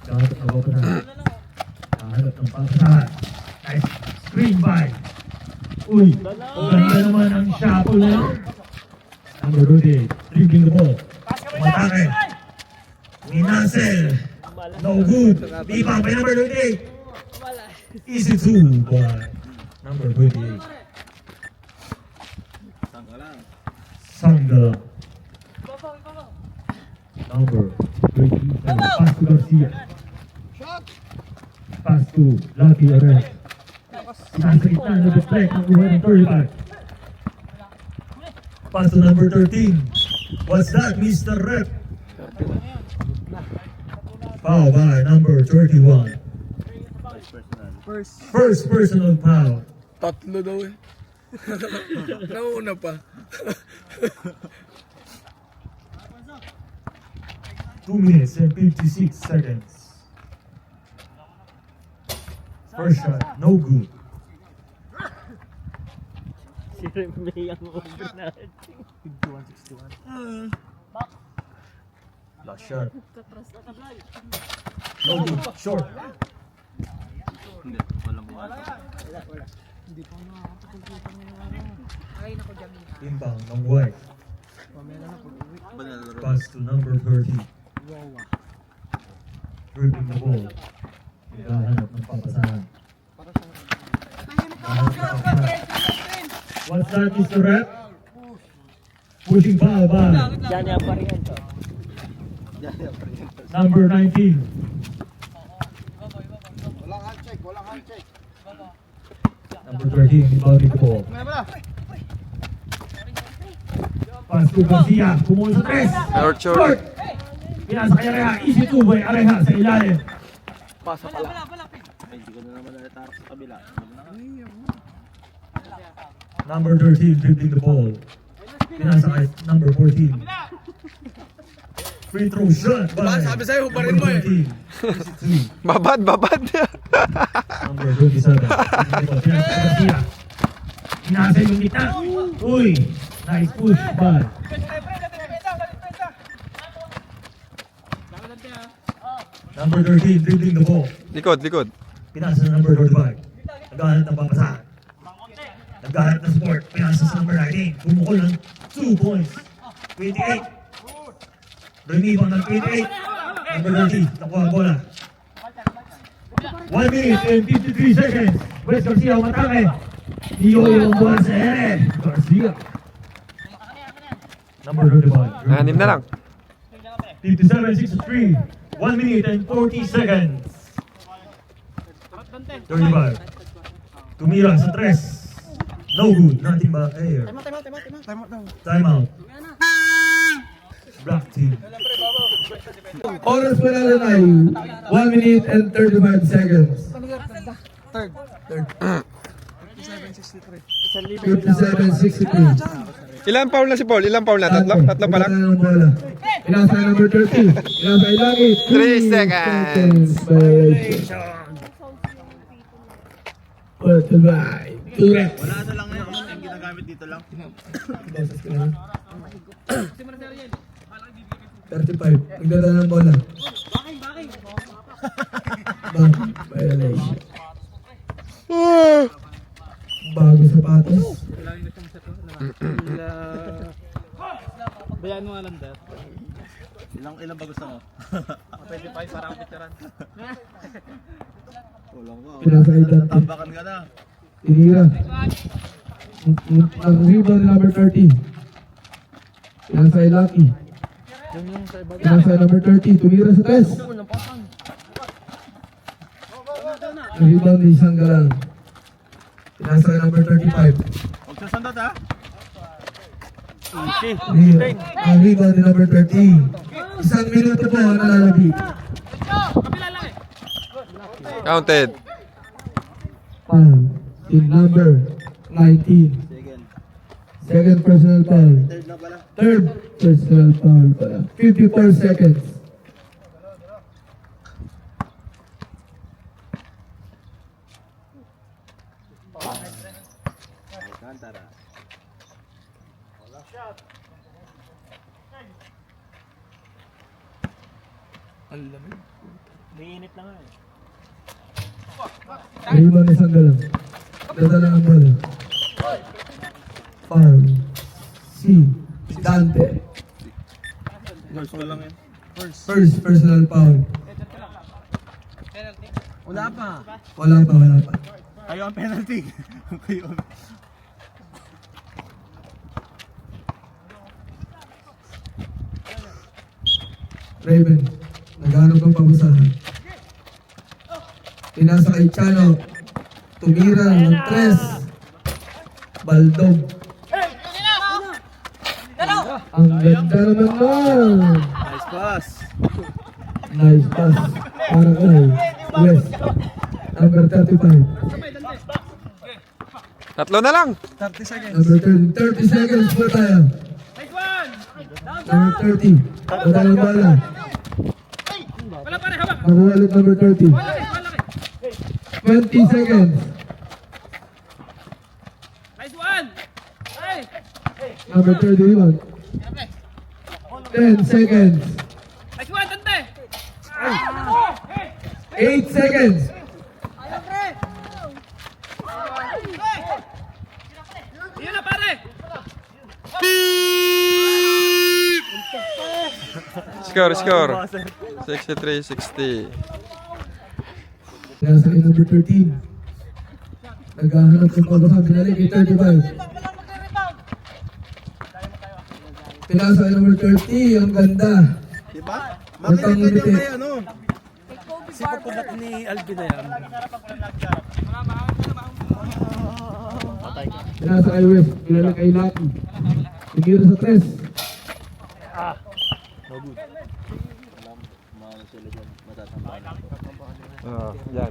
[SPEAKER 7] Gamit ang bola na. Hanap ng pangkasahan. Nice screen by. Uy. Ganda naman ang shuffle na yun. Number 28. Dribbling the ball. Matake. Minasel. No good. Ibang by number 28. Easy 2 by number 28. Sangala. Number grade team. Pass to Garcia. Pass to Lucky Arrest. Nasa gitna, nag-deflect, nakuha ng 35. Pass to number 13. What's that, Mr. Rep? Foul by number 31. First personal foul.
[SPEAKER 2] Tatlo daw eh. Nauna pa.
[SPEAKER 7] 2 minutes and 56 seconds. First shot, no good.
[SPEAKER 8] Si Remy ang over natin.
[SPEAKER 7] 51-61. Last shot. No good, short.
[SPEAKER 5] Hindi, walang buwan.
[SPEAKER 7] Inbound ng White.
[SPEAKER 5] Ba nalaro?
[SPEAKER 7] Pass to number 30. Dribbling the ball. Naghahanap ng papasahan. What's that, Mr. Rep? Pushing foul by
[SPEAKER 8] Johnny Aparian to.
[SPEAKER 7] number 19. Number 13, inbounding the ball. Pass to Garcia. Kumuha sa tres.
[SPEAKER 3] Short.
[SPEAKER 7] Pinasa kay Areha. Easy two by Areha sa ilalim.
[SPEAKER 5] Ay, hindi ko na naman natarak sa kabila.
[SPEAKER 7] Number 13 dribbling the ball. Pinasa kay number 14. Free throw shot by
[SPEAKER 2] Sabi sa'yo, hubarin mo eh.
[SPEAKER 7] Easy
[SPEAKER 3] Babad.
[SPEAKER 7] number 27. Pinasa kay Garcia. Pinasa yung gitna. Uy! Nice push by number 13 dribbling the ball.
[SPEAKER 3] Likod.
[SPEAKER 7] Pinasa sa number 45. Naghahanap ng papasahan. Naghahanap ng support. Pinasa sa number 19. Bumukol ng 2 points. 28. Rumibang ng 28. Number 30. Nakuha ang bola. 1 minute and 53 seconds. Wes Garcia umatake. Iyoyo ang bola sa ere. Garcia. Number 35.
[SPEAKER 3] Anim na lang.
[SPEAKER 7] 57-63. 1 minute and 40 seconds. 35. Tumira sa tres. No good. Nothing but air. Time out. Black team.
[SPEAKER 4] Oras po natin ay 1 minute and 35 seconds. 57-63.
[SPEAKER 3] Ilan foul na si Paul? Ilan foul na? Tatlo pa lang?
[SPEAKER 4] Pinasa number 30. Pinasa ilagi.
[SPEAKER 3] 3 seconds.
[SPEAKER 4] Violation. Put the right. Correct.
[SPEAKER 5] Wala na lang yun. Yung ginagamit dito lang.
[SPEAKER 4] 35. Nagdala ng bola. Violation. Bago sapatos.
[SPEAKER 2] Bayaan mo nga lang dahil.
[SPEAKER 5] Ilang ba gusto mo?
[SPEAKER 2] Pwede pa para ang veteran.
[SPEAKER 5] Kulang ko.
[SPEAKER 4] Pinasa identity.
[SPEAKER 5] Tambakan ka na.
[SPEAKER 4] Tinira. Ang rebound number 30. Pinasa Lucky. Pinasa number 30. Tumira sa tres. Ang rebound ni isang galang. Pinasa number 35.
[SPEAKER 5] Huwag sasandot ha.
[SPEAKER 4] Ang rebound ni number 30. Isang minuto po ang nalalagi.
[SPEAKER 3] Counted.
[SPEAKER 4] Foul. Team number 19. Second personal foul.
[SPEAKER 5] Third na pala.
[SPEAKER 4] Third personal foul pala. 54 seconds.
[SPEAKER 5] Kantara.
[SPEAKER 8] May init na nga eh.
[SPEAKER 4] Rebound isang galang. Dadala ng bola. Foul. C. Dante.
[SPEAKER 5] First pa lang yan.
[SPEAKER 4] First personal foul.
[SPEAKER 2] Wala pa.
[SPEAKER 4] Wala pa.
[SPEAKER 5] Kayo ang penalty. Kayo.
[SPEAKER 4] Raven. Naghanap ng pabasahan. Pinasa kay Chano. Tumira ng 3. Baldog. Ang ganda naman nun.
[SPEAKER 5] Nice pass.
[SPEAKER 4] Nice pass. Para kay West. Number 35.
[SPEAKER 3] Tatlo na lang.
[SPEAKER 2] 30 seconds.
[SPEAKER 4] Number 30. 30 seconds pa tayo. Number 30. Wala ng bala. Nakuha ulit number 30. 20 seconds. Number 31. 10 seconds. 8 seconds.
[SPEAKER 3] Score. 63-60.
[SPEAKER 4] Kaya sa akin number 13. Naghahanap ng pagbaha. Binalik kay 35. Pinasa kay number 30. Ang ganda.
[SPEAKER 5] Diba?
[SPEAKER 4] Matang
[SPEAKER 5] Makinig ka
[SPEAKER 4] ngiti.
[SPEAKER 5] dyan ano.
[SPEAKER 2] Si papulat ni Alvin na yan.
[SPEAKER 4] Pinasa kay West. Pinalik kay Lucky. Tumira sa 3.
[SPEAKER 5] Mga sila dyan. Matatambahan.
[SPEAKER 3] Oh, yan.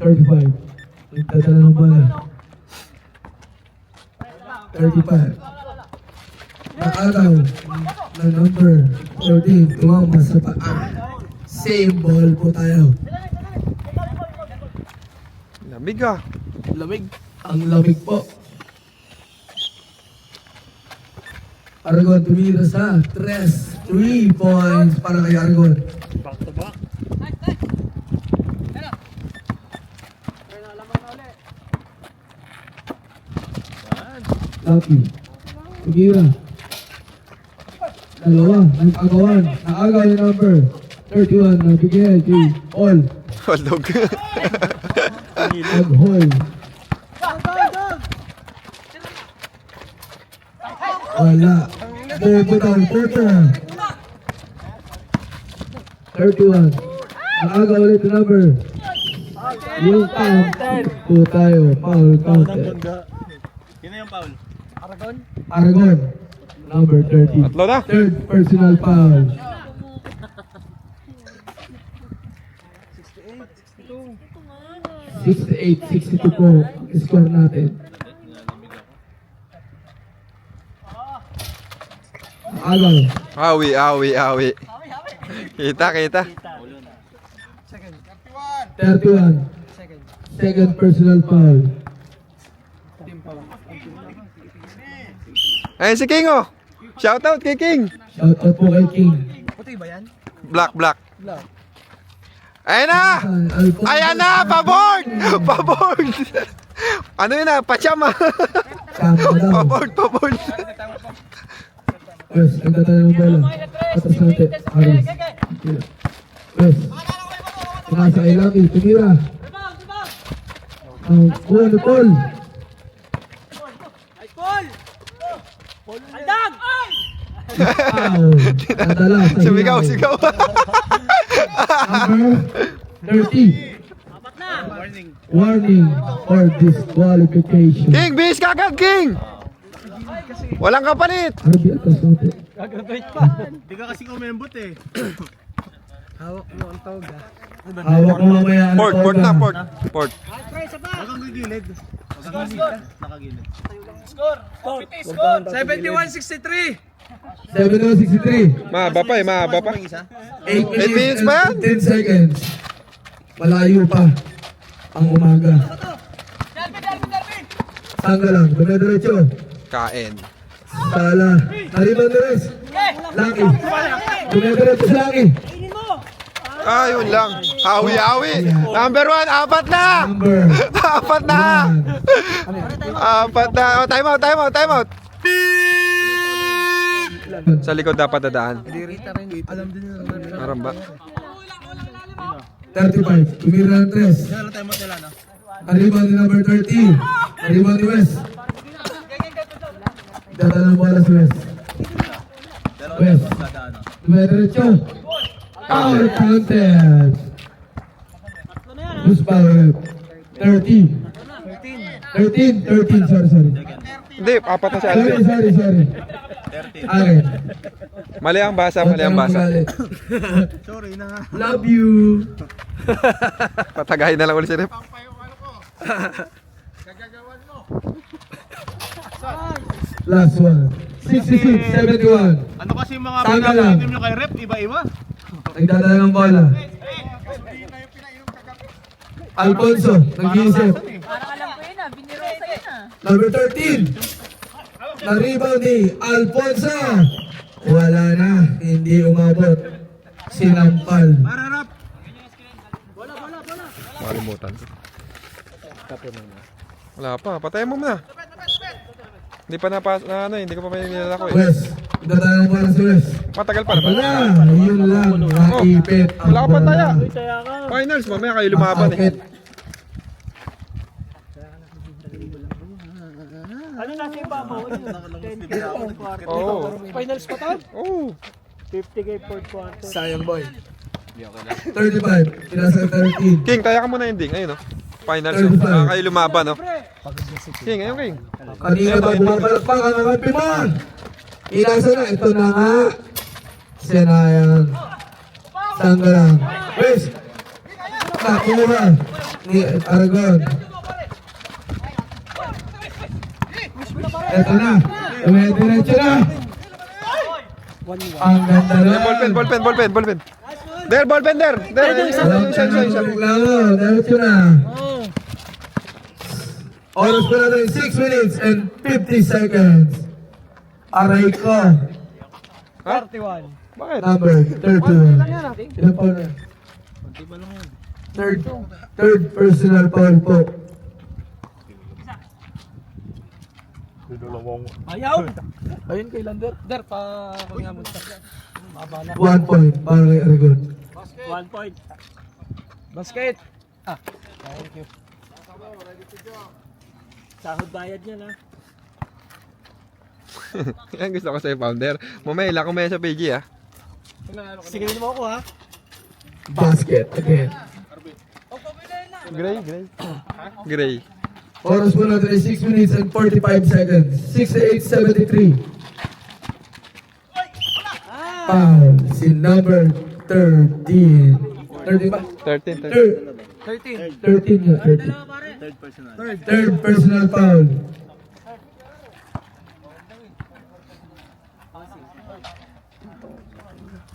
[SPEAKER 4] $35. Nagdadala ng bala. 35. Naagaw na number 14. Tumama sa paa. Same ball po tayo.
[SPEAKER 3] Lamig ah.
[SPEAKER 2] Lamig.
[SPEAKER 4] Ang lamig po. Aragon tumira sa 3 points para kay Aragon.
[SPEAKER 8] Back to back.
[SPEAKER 4] Lucky. Tumira. Dalawa. Nag-agawan. Naagaw yung number 31. Nabigyan kay All.
[SPEAKER 3] Waldog.
[SPEAKER 4] Nag-hold. Wala. Bubutang puto. 31. Naagaw ulit yung number. Yung count po tayo. Foul counted.
[SPEAKER 5] Sino yung foul?
[SPEAKER 4] Aragon. Number 30.
[SPEAKER 3] Tatlo na.
[SPEAKER 4] Third personal foul. 68-62 po ang score natin. Agaw.
[SPEAKER 3] Awi. Kita.
[SPEAKER 4] 31. Second personal foul.
[SPEAKER 3] Ayun si King oh. Shoutout kay King.
[SPEAKER 4] Shout out po kay King.
[SPEAKER 2] Puti ba yan?
[SPEAKER 3] Black. Ayan na! Ayan na! Paboard! Ano yun na? Pachama!
[SPEAKER 4] Tama daw.
[SPEAKER 3] Paboard!
[SPEAKER 4] Yes, nagtataya ng bola. Atas natin. Aris. Yes. Pinasa kay Lucky. Tumira. Ang kuha ni Paul. Nadala sa
[SPEAKER 3] Sumigaw!
[SPEAKER 4] Number 30. Warning or disqualification.
[SPEAKER 3] King! Bis kagad, King! Walang kapalit!
[SPEAKER 4] Harbi atas natin.
[SPEAKER 5] Hindi ka kasi kumembot eh.
[SPEAKER 2] Hawak mo ang tawag ha.
[SPEAKER 4] Hawak mo mamaya ang
[SPEAKER 3] Port
[SPEAKER 4] toga.
[SPEAKER 3] na, port.
[SPEAKER 5] Huwag kang gigilid. Nakagilid.
[SPEAKER 2] 71-63.
[SPEAKER 4] 7:63.
[SPEAKER 3] Mahaba pa.
[SPEAKER 4] 8
[SPEAKER 3] minutes pa yan?
[SPEAKER 4] 10 seconds. Malayo pa ang umaga. Sangga lang. Dumediretso.
[SPEAKER 3] Kain.
[SPEAKER 4] Sala. Hariman Deres. Lucky. Dumediretso sa Lucky.
[SPEAKER 3] Yun lang. Hawi. Number 1, apat na!
[SPEAKER 4] Number
[SPEAKER 3] Apat na! Oh, time out. Sa likod dapat dadaan.
[SPEAKER 2] Alam din nila.
[SPEAKER 3] Meron ba?
[SPEAKER 4] 35. Tumira ng 3.
[SPEAKER 5] Kaya lang tayo matila na.
[SPEAKER 4] Hariman ni number 30. Hariman ni West. Dadaan ng bola sa West. West. Dumediretso. Out contest. Loose ball rep. 13. 13, sorry.
[SPEAKER 3] Hindi, apat na si Alvin.
[SPEAKER 4] Sorry. Alin.
[SPEAKER 3] Mali ang basa, mali ang basa.
[SPEAKER 5] Sorry na nga.
[SPEAKER 4] Love you.
[SPEAKER 3] Patagahin na lang ulit si Rep.
[SPEAKER 4] Last one. 66, 71.
[SPEAKER 5] Ano kasi mga
[SPEAKER 4] Tama lang.
[SPEAKER 5] pinag-inom nyo kay Rep, iba-iba.
[SPEAKER 4] Nagdadala ng bola. Alfonso, nag-iisip.
[SPEAKER 6] Parang alam ko yun ah, binirosa yun ah.
[SPEAKER 4] Number 13. Na-rebound ni Alfonso. Wala na, hindi umabot. Sinampal.
[SPEAKER 3] Makalimutan ko. Wala pa, patayin mo na. Hindi pa hindi ko pa may nilala ko eh.
[SPEAKER 4] West, nagdadala ng bola sa West.
[SPEAKER 3] Matagal pa naman.
[SPEAKER 4] Wala, yun lang. Naipit. ang
[SPEAKER 3] Wala ka pa
[SPEAKER 4] bola.
[SPEAKER 3] taya.
[SPEAKER 8] Kaya ka.
[SPEAKER 3] Finals, mamaya kayo lumaban eh.
[SPEAKER 4] Akit.
[SPEAKER 8] Ano nasa ibabaw? 10 quarter.
[SPEAKER 3] Oo.
[SPEAKER 2] Finals pa tayo.
[SPEAKER 3] Oo.
[SPEAKER 8] 50k fourth quarter.
[SPEAKER 2] Sayang boy.
[SPEAKER 4] 35. Pinasa 13.
[SPEAKER 3] King, taya ka muna ending. Ayun oh. Finals.
[SPEAKER 4] 35.
[SPEAKER 3] Kayo lumaban oh. King, ayun King.
[SPEAKER 4] Kanina ba bumapalakpak ang mga Pimon? Inasa na, ito na nga. Sinayang. Sangga lang. West. Nakuha ni Aragon. Ito na. Dumediretso na. Ang ganda na.
[SPEAKER 3] Ballpen. There, ballpen there. There, isa.
[SPEAKER 4] Diretso na. Oras pa natin 6 minutes and 50 seconds. Aray ko.
[SPEAKER 8] 41.
[SPEAKER 3] Bakit?
[SPEAKER 4] Number 31. Ilan pa na? Third personal foul po.
[SPEAKER 8] Ayaw!
[SPEAKER 2] Ayun kay Lander. Der, pa kangamon sa.
[SPEAKER 4] 1 point para kay Aragon.
[SPEAKER 8] 1 point.
[SPEAKER 2] Basket. Thank you.
[SPEAKER 8] Sahod bayad niya na.
[SPEAKER 3] Yan gusto ko sa'yo, Founder. Mamaya, ilang kumaya sa PG ah.
[SPEAKER 8] Sige mo ako ha.
[SPEAKER 4] Basket again.
[SPEAKER 3] Gray.
[SPEAKER 4] Oras po natin ay 6 minutes and 45 seconds. 68-73. Foul si number 13. 13 ba?
[SPEAKER 3] 13.
[SPEAKER 4] 13 yun, 13. Third personal foul.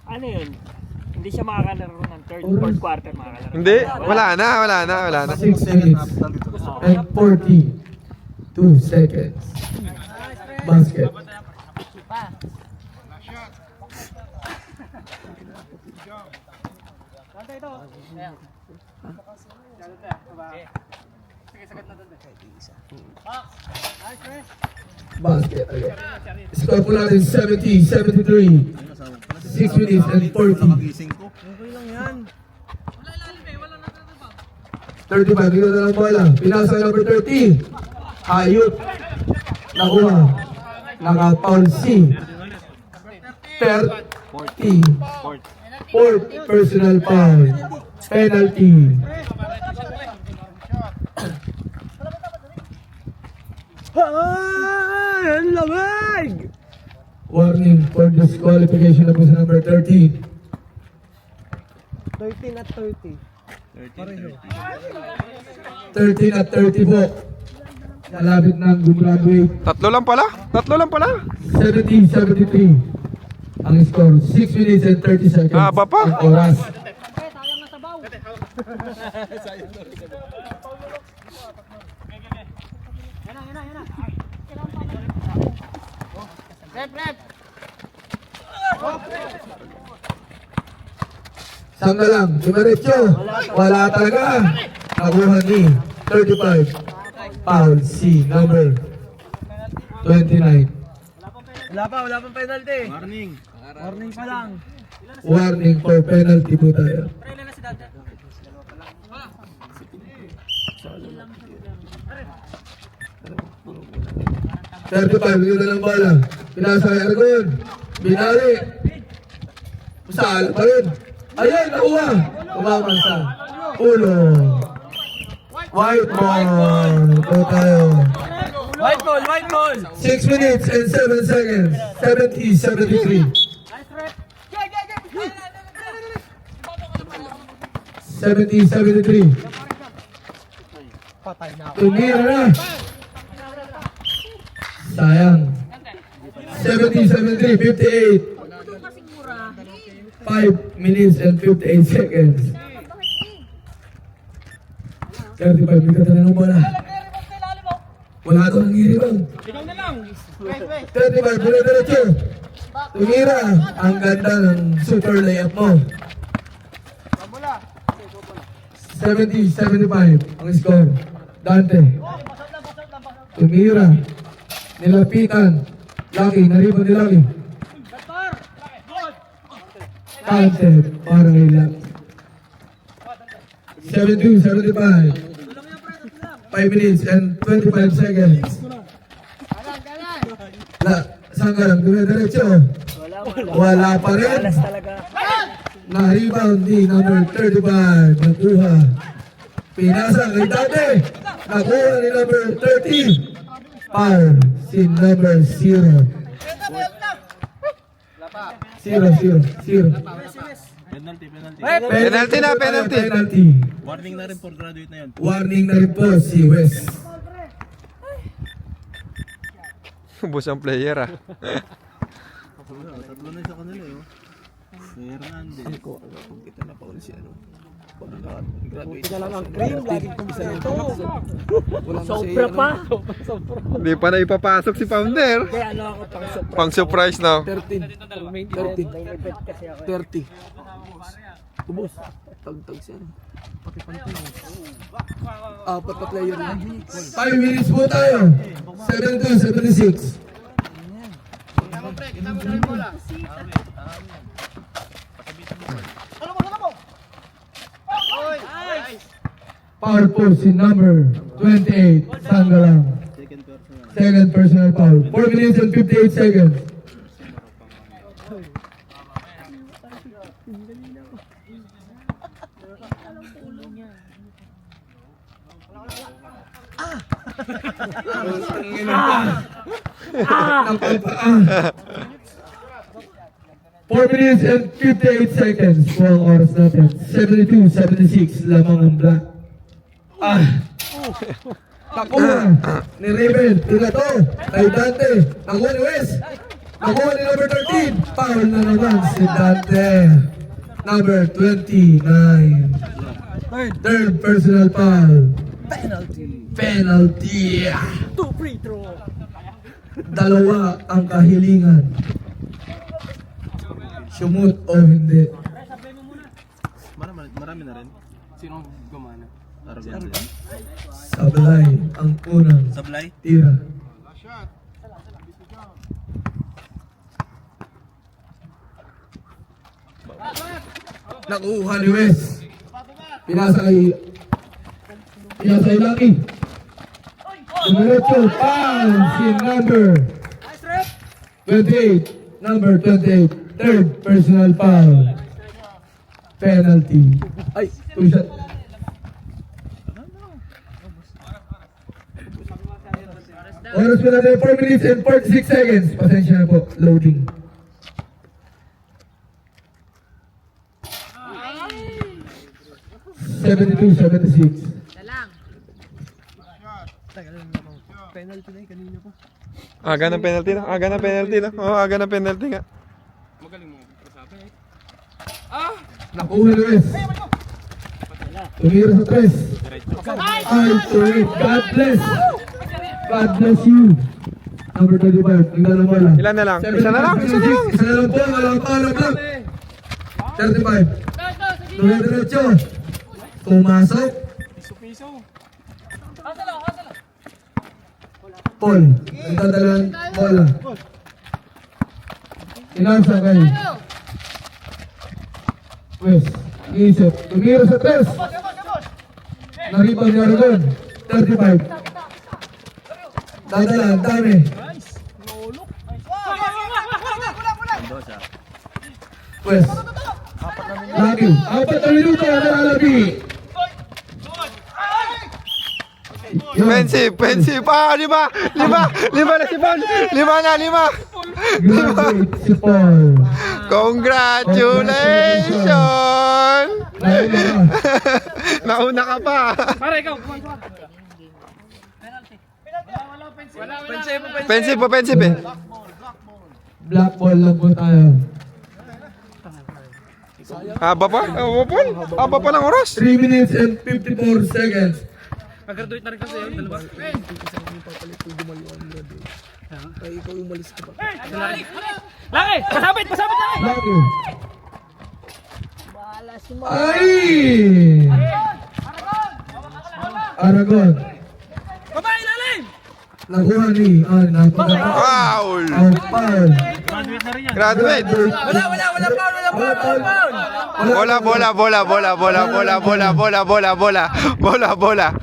[SPEAKER 8] Ano yun? Hindi siya makakalaro ng fourth quarter makakalaro.
[SPEAKER 3] Hindi, wala na.
[SPEAKER 4] 6 minutes and 42 seconds. Basket. Basket again. Score po natin 70-73. 6 minutes and 40.
[SPEAKER 5] Gising ko.
[SPEAKER 4] 35, dito na lang bola. Pinasa number 30. Ayot. Nakuha. Naka-foul C. 30. Fourth personal foul. Penalty.
[SPEAKER 8] Ay! Ang lamig!
[SPEAKER 4] Warning for disqualification na po sa number 13.
[SPEAKER 8] 13 at 30.
[SPEAKER 4] 13 at 30 po. Nalapit ng gumraduate.
[SPEAKER 3] Tatlo lang pala.
[SPEAKER 4] 70-73. Ang score, 6 minutes and 30 seconds.
[SPEAKER 3] Haba pa.
[SPEAKER 4] Ang oras. Sangga lang, dumiretso. Wala talaga. Nakuha ni 35. Foul C, number 29.
[SPEAKER 8] Wala pang penalty.
[SPEAKER 5] Warning.
[SPEAKER 8] Warning pa lang.
[SPEAKER 4] Warning for penalty po tayo. 35, bigyan na ng bala. Pinasa kay Argon. Binali. Saan pa rin? Ayun, nakuha. Tumama sa ulo. White ball. Ito tayo.
[SPEAKER 2] White ball!
[SPEAKER 4] 6 minutes and 7 seconds. 70-73. 70-73. Tumira na. Sayang. 70-73, 58. 5 minutes and 58 seconds. 35, bigat na ng bola. Wala ito nang i-rebound. 35, bola diretso. Tumira. Ang ganda ng super layup mo. 70-75 ang score. Dante. Tumira. Nilapitan. Lucky. Nariban ni Lucky. Counted. Para kay Lucky. 72-75. 5 minutes and 25 seconds. Saan ka lang? Dumidiretso. Wala pa rin. Na-rebound ni number 35. Nakuha. Pinasa kay Dante. Nakuha ni number 13. Par. Si number 0. 0.
[SPEAKER 3] Penalty na, penalty.
[SPEAKER 4] Penalty.
[SPEAKER 5] Warning na rin for graduate na yun.
[SPEAKER 4] Warning na rin po si West.
[SPEAKER 3] Ubus ang player ah.
[SPEAKER 5] Tatlo na sa kanila eh. Si Hernandez. Kita na pa ulit si ano. Graduate.
[SPEAKER 2] lang ang cream, laging kumisa nito.
[SPEAKER 8] Sobra pa.
[SPEAKER 3] Hindi pa na ipapasok si Founder.
[SPEAKER 2] Kaya ano ako pang surprise.
[SPEAKER 3] Pang surprise na.
[SPEAKER 2] 30. Ubus. Tag-tag siya. Pati pantay. Apat na player na.
[SPEAKER 4] 5 minutes po tayo. 72-76. Power force si number 28, Sanggalang. Second personal foul. 4 minutes and 58 seconds. Four minutes and 58 seconds po ang oras natin. 72-76 lamang ang black. Nakuha ni Raven. Tinato kay Dante. Nakuha ni West. Nakuha ni number 13. Foul na naman si Dante. Number 29. Third personal foul. Penalty.
[SPEAKER 2] 2 free throw.
[SPEAKER 4] Dalawa ang kahilingan. Sumut o hindi.
[SPEAKER 5] Marami na rin.
[SPEAKER 2] Sino gumana?
[SPEAKER 5] Argan.
[SPEAKER 4] Sablay ang unang
[SPEAKER 5] Sablay?
[SPEAKER 4] tira. Nakuha ni West. Pinasa kay Lucky. Dumiretso pa si number 28. Number 28. Third personal foul. Penalty. Ay, 2 shot. Oras ko natin 4 minutes and 46 seconds. Pasensya na po. Loading. Seventy-two, 76.
[SPEAKER 2] Penalty na yun kanina pa.
[SPEAKER 3] Aga ng penalty na. Aga ng penalty na. Oo, aga ng penalty nga.
[SPEAKER 4] Nakuha ni West. Tumira sa 3. Ay, sorry. God bless. God bless you. Number 25. Tingnan ng bola.
[SPEAKER 3] Ilan na lang? Isa na lang. Isa na lang.
[SPEAKER 4] Isa na lang po. Walang paalam lang. 35. Dumiretso. Pumasok. Paul. Nagdadalang bola. Inasa kay West. Iisip. Tumira sa 3. Naribang ni Aragon. 35. Dadala. Ang dami. West. Lucky. 4 na minuto na Alabi.
[SPEAKER 3] Defensive, defensive. Ah, lima na si Paul. Lima.
[SPEAKER 4] Graduate si Paul.
[SPEAKER 3] Congratulations! Nauna ka pa. Offensive eh.
[SPEAKER 4] Black ball lang po tayo.
[SPEAKER 3] Haba pa? Haba pa ng oras.
[SPEAKER 4] 3 minutes and 54 seconds.
[SPEAKER 2] Mag-graduate na rin kasi yun, dalawa. Laki! Pasabit laki!
[SPEAKER 4] Lucky. Ay! Aragon.
[SPEAKER 2] Baba, ilalim!
[SPEAKER 4] Nakuha ni
[SPEAKER 3] Foul!
[SPEAKER 4] ang foul.
[SPEAKER 3] Graduate!
[SPEAKER 2] Wala
[SPEAKER 3] Bola!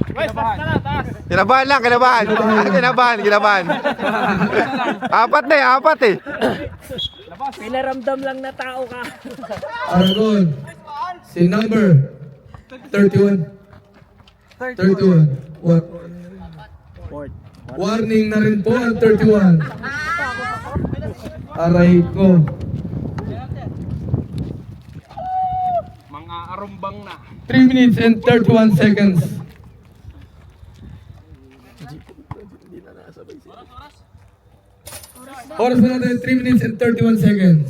[SPEAKER 3] Kinabahan. Apat eh.
[SPEAKER 6] Pinaramdam lang na tao ka.
[SPEAKER 4] Aragon. Si number 31. What? Warning na rin po ang 31. Aray ko.
[SPEAKER 2] Mga arumbang na.
[SPEAKER 4] 3 minutes and 31 seconds. Oras na natin, 3 minutes and 31 seconds.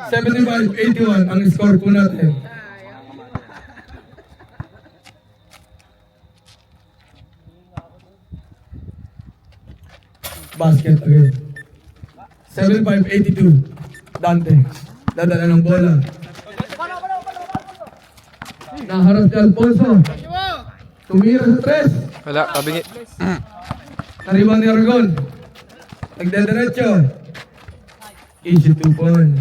[SPEAKER 4] 75-81 ang score po natin. Basket again. 75-82. Dante. Dadala ng bola. Naharap si Alfonso. Tumira sa 3.
[SPEAKER 3] Wala, tabingi.
[SPEAKER 4] Nariban ni Aragon. Nagdadiretso. Easy 2 points.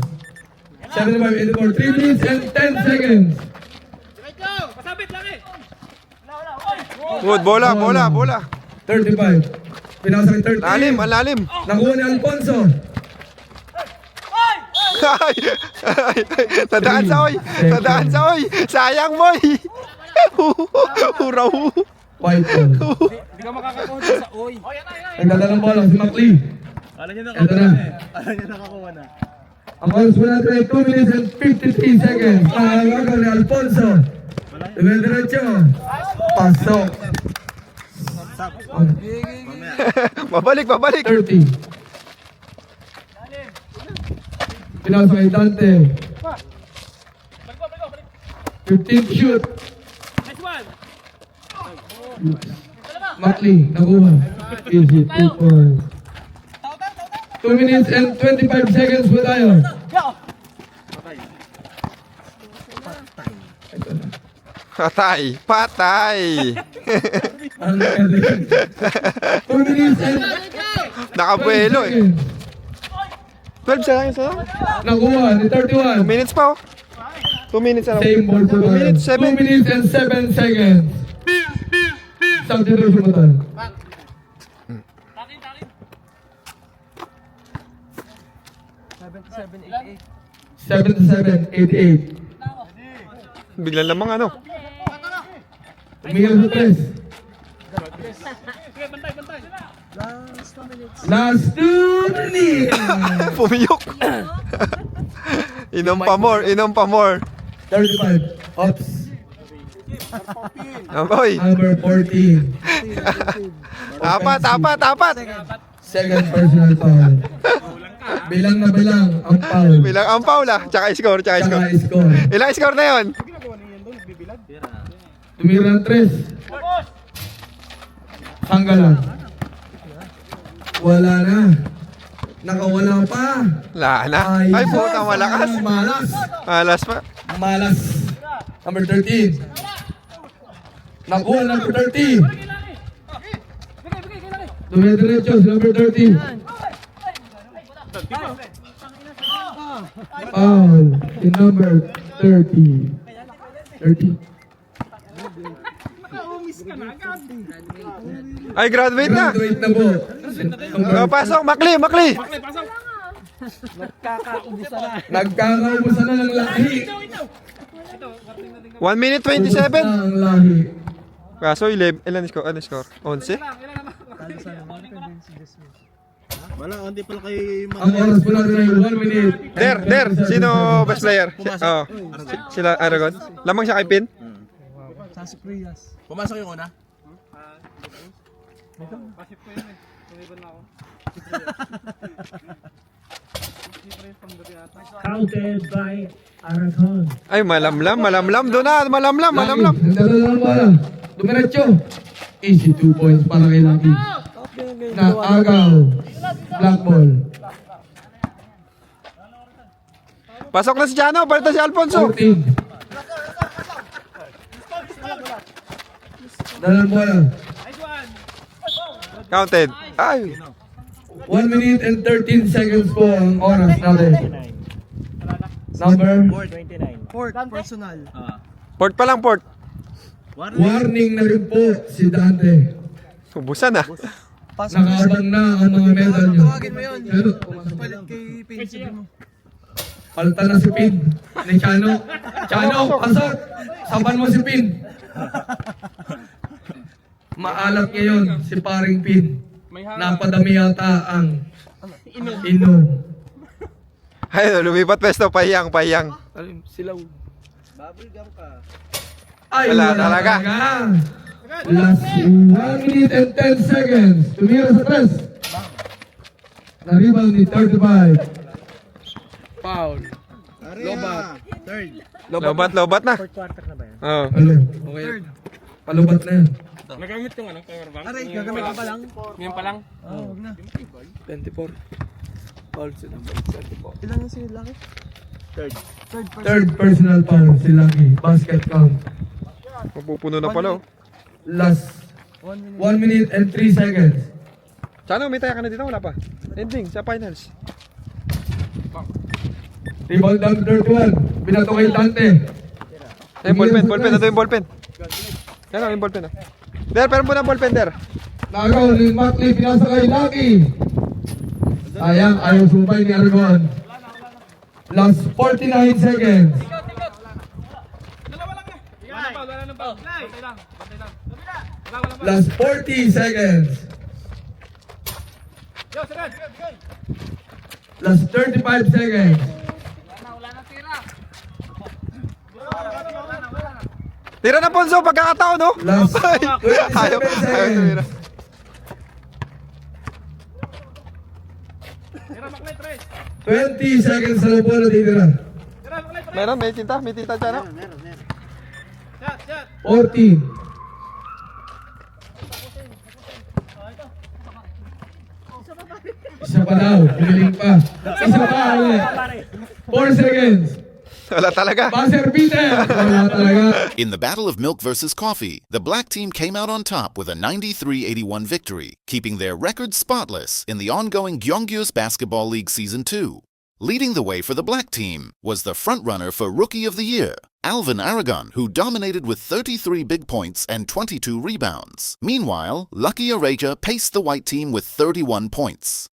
[SPEAKER 4] 75-84. 3 minutes and 10 seconds.
[SPEAKER 2] Pasabit laki!
[SPEAKER 3] Good, bola.
[SPEAKER 4] 35. Pinasa ni 30.
[SPEAKER 3] Lalim.
[SPEAKER 4] Nakuha ni Alfonso.
[SPEAKER 3] Tadaan sa oy. Sayang mo eh. Huraw.
[SPEAKER 4] White ball.
[SPEAKER 2] Hindi ka makakakuha sa oy.
[SPEAKER 4] Nagdadala ng bola si Macli. Ito na. Ang oras po natin ay 2 minutes and 53 seconds. Pangalaga ni Alfonso. Diretso. Pasok.
[SPEAKER 3] Babalik.
[SPEAKER 4] 30. Pinasa kay Dante. 15 shoot.
[SPEAKER 2] Next one!
[SPEAKER 4] Macli, nakuha. Easy, 2 points. 2 minutes and 25 seconds po tayo.
[SPEAKER 3] Patay.
[SPEAKER 4] Ang galing. 2 minutes and
[SPEAKER 3] Nakabuelo eh. 12 seconds na.
[SPEAKER 4] nakuha ni
[SPEAKER 3] 2
[SPEAKER 4] 31.
[SPEAKER 3] minutes pa oh. 2 minutes na lang.
[SPEAKER 4] Same ball po
[SPEAKER 3] 2
[SPEAKER 4] tayo.
[SPEAKER 3] minutes, 7.
[SPEAKER 4] 2 minutes and 7 seconds. Substitution mo tayo. 77-88.
[SPEAKER 3] Biglang lamang ano.
[SPEAKER 4] Tumigil sa 3. Last 2 minutes.
[SPEAKER 3] Pumiyok. Inom pa more.
[SPEAKER 4] 35. Ops.
[SPEAKER 3] Oy.
[SPEAKER 4] Number 14.
[SPEAKER 3] Apat.
[SPEAKER 4] Second personal foul. Bilang na bilang ang foul.
[SPEAKER 3] Bilang ang foul ah. Tsaka score.
[SPEAKER 4] Saka score.
[SPEAKER 3] Ilang score na yun?
[SPEAKER 4] Tumira ng 3. Tanggalan. Wala na. Nakawala pa.
[SPEAKER 3] Wala na. Ay puta, malakas.
[SPEAKER 4] Malas.
[SPEAKER 3] Malas pa.
[SPEAKER 4] Malas. Number 13. Nakuha number 30. Dumidiretso si number 30. Foul in number 30. 30.
[SPEAKER 3] Ay, graduate na.
[SPEAKER 4] Graduate na po.
[SPEAKER 3] Pasok, Macli.
[SPEAKER 6] Kakaubusan na.
[SPEAKER 4] Nagkakaubusan na ng lahi.
[SPEAKER 3] 1 minute
[SPEAKER 4] Ubus
[SPEAKER 3] 27.
[SPEAKER 4] na ang lahi.
[SPEAKER 3] Kaso, ilan score? Ano score? 11?
[SPEAKER 5] Wala, hindi pala kayo
[SPEAKER 4] Ang oras po natin ay 1 minute.
[SPEAKER 3] Der, sino best player? Oh, sila Aragon. Lamang siya kay Pin?
[SPEAKER 5] Pumasok yung una?
[SPEAKER 7] Counted by Aragon.
[SPEAKER 3] Ay, malamlam. Doon na, malamlam.
[SPEAKER 4] Nagdadala ng bola. Dumiretso. Easy 2 points para kay Lucky. Na agaw. Black ball.
[SPEAKER 3] Pasok na si Chano, palito si Alfonso.
[SPEAKER 4] 14. Dala ng bola.
[SPEAKER 3] Counted. Ay,
[SPEAKER 4] 1 minute and 13 seconds po ang oras natin. Number
[SPEAKER 8] 29.
[SPEAKER 3] port pa lang, port.
[SPEAKER 4] warning na rin po si Dante.
[SPEAKER 3] Ubusan na.
[SPEAKER 4] Nakaabang na ang mga medal nyo. Pero, palta na si Pin. Ni Chano. Chano, pasok. Saban mo si Pin. Maalat ngayon si paring Pin. Napadami yata ang inom.
[SPEAKER 3] Ay, lumipat pesto, pahiyang.
[SPEAKER 4] Ay,
[SPEAKER 3] Wala
[SPEAKER 4] wala
[SPEAKER 3] talaga.
[SPEAKER 4] Last 1 minute and 10 seconds. Tumira sa tres. Na-rebound ni 35. Foul. Lobat.
[SPEAKER 3] Lobat na.
[SPEAKER 8] Fourth quarter na ba yan?
[SPEAKER 3] Oh.
[SPEAKER 4] Ano? Okay. Palubat na yan.
[SPEAKER 2] Nagamit yung ano, power bank? Aray, gagamit ka pa lang? Ngayon pa lang? Oo, huwag na.
[SPEAKER 4] 24. Foul si number 24.
[SPEAKER 2] Ilan na si Lucky?
[SPEAKER 4] Third personal foul si Lucky. Basket count.
[SPEAKER 3] Mapupuno na pala, oh.
[SPEAKER 4] Last 1 minute and 3 seconds.
[SPEAKER 3] Chano, may taya ka na dito, wala pa. Ending, sa finals.
[SPEAKER 4] Rebound number 31. Binato kay Dante.
[SPEAKER 3] Eh, ballpen. Ito yung ballpen. Yan, yung ballpen, oh. Der, pero muna ballpen, Der.
[SPEAKER 4] Nagaw ni Matley. Pinasa kay Lucky. Sayang, ayaw sumay ni Aragon. Last 49 seconds.
[SPEAKER 2] Wala na pa. Bantay lang.
[SPEAKER 4] Last 40 seconds.
[SPEAKER 2] Yo, sagad.
[SPEAKER 4] Last 35 seconds.
[SPEAKER 3] Tira na, Ponzo, pagkakataon, no?
[SPEAKER 4] Last
[SPEAKER 3] Ayaw
[SPEAKER 4] 27 seconds.
[SPEAKER 2] Tira,
[SPEAKER 4] 20 seconds sa bola titira.
[SPEAKER 3] Meron, may tinta, Chano.
[SPEAKER 2] Shot.
[SPEAKER 4] 14. Isa pa daw, pumiling pa. Isa pa ulit. 4 seconds.
[SPEAKER 3] Wala talaga.
[SPEAKER 4] Buzzer beater. Wala talaga.
[SPEAKER 1] In the Battle of Milk versus Coffee, the black team came out on top with a 93-81 victory, keeping their record spotless in the ongoing Gyeonggyus Basketball League Season 2. Leading the way for the black team was the frontrunner for Rookie of the Year, Alvin Aragon, who dominated with 33 big points and 22 rebounds. Meanwhile, Lucky Areja paced the white team with 31 points.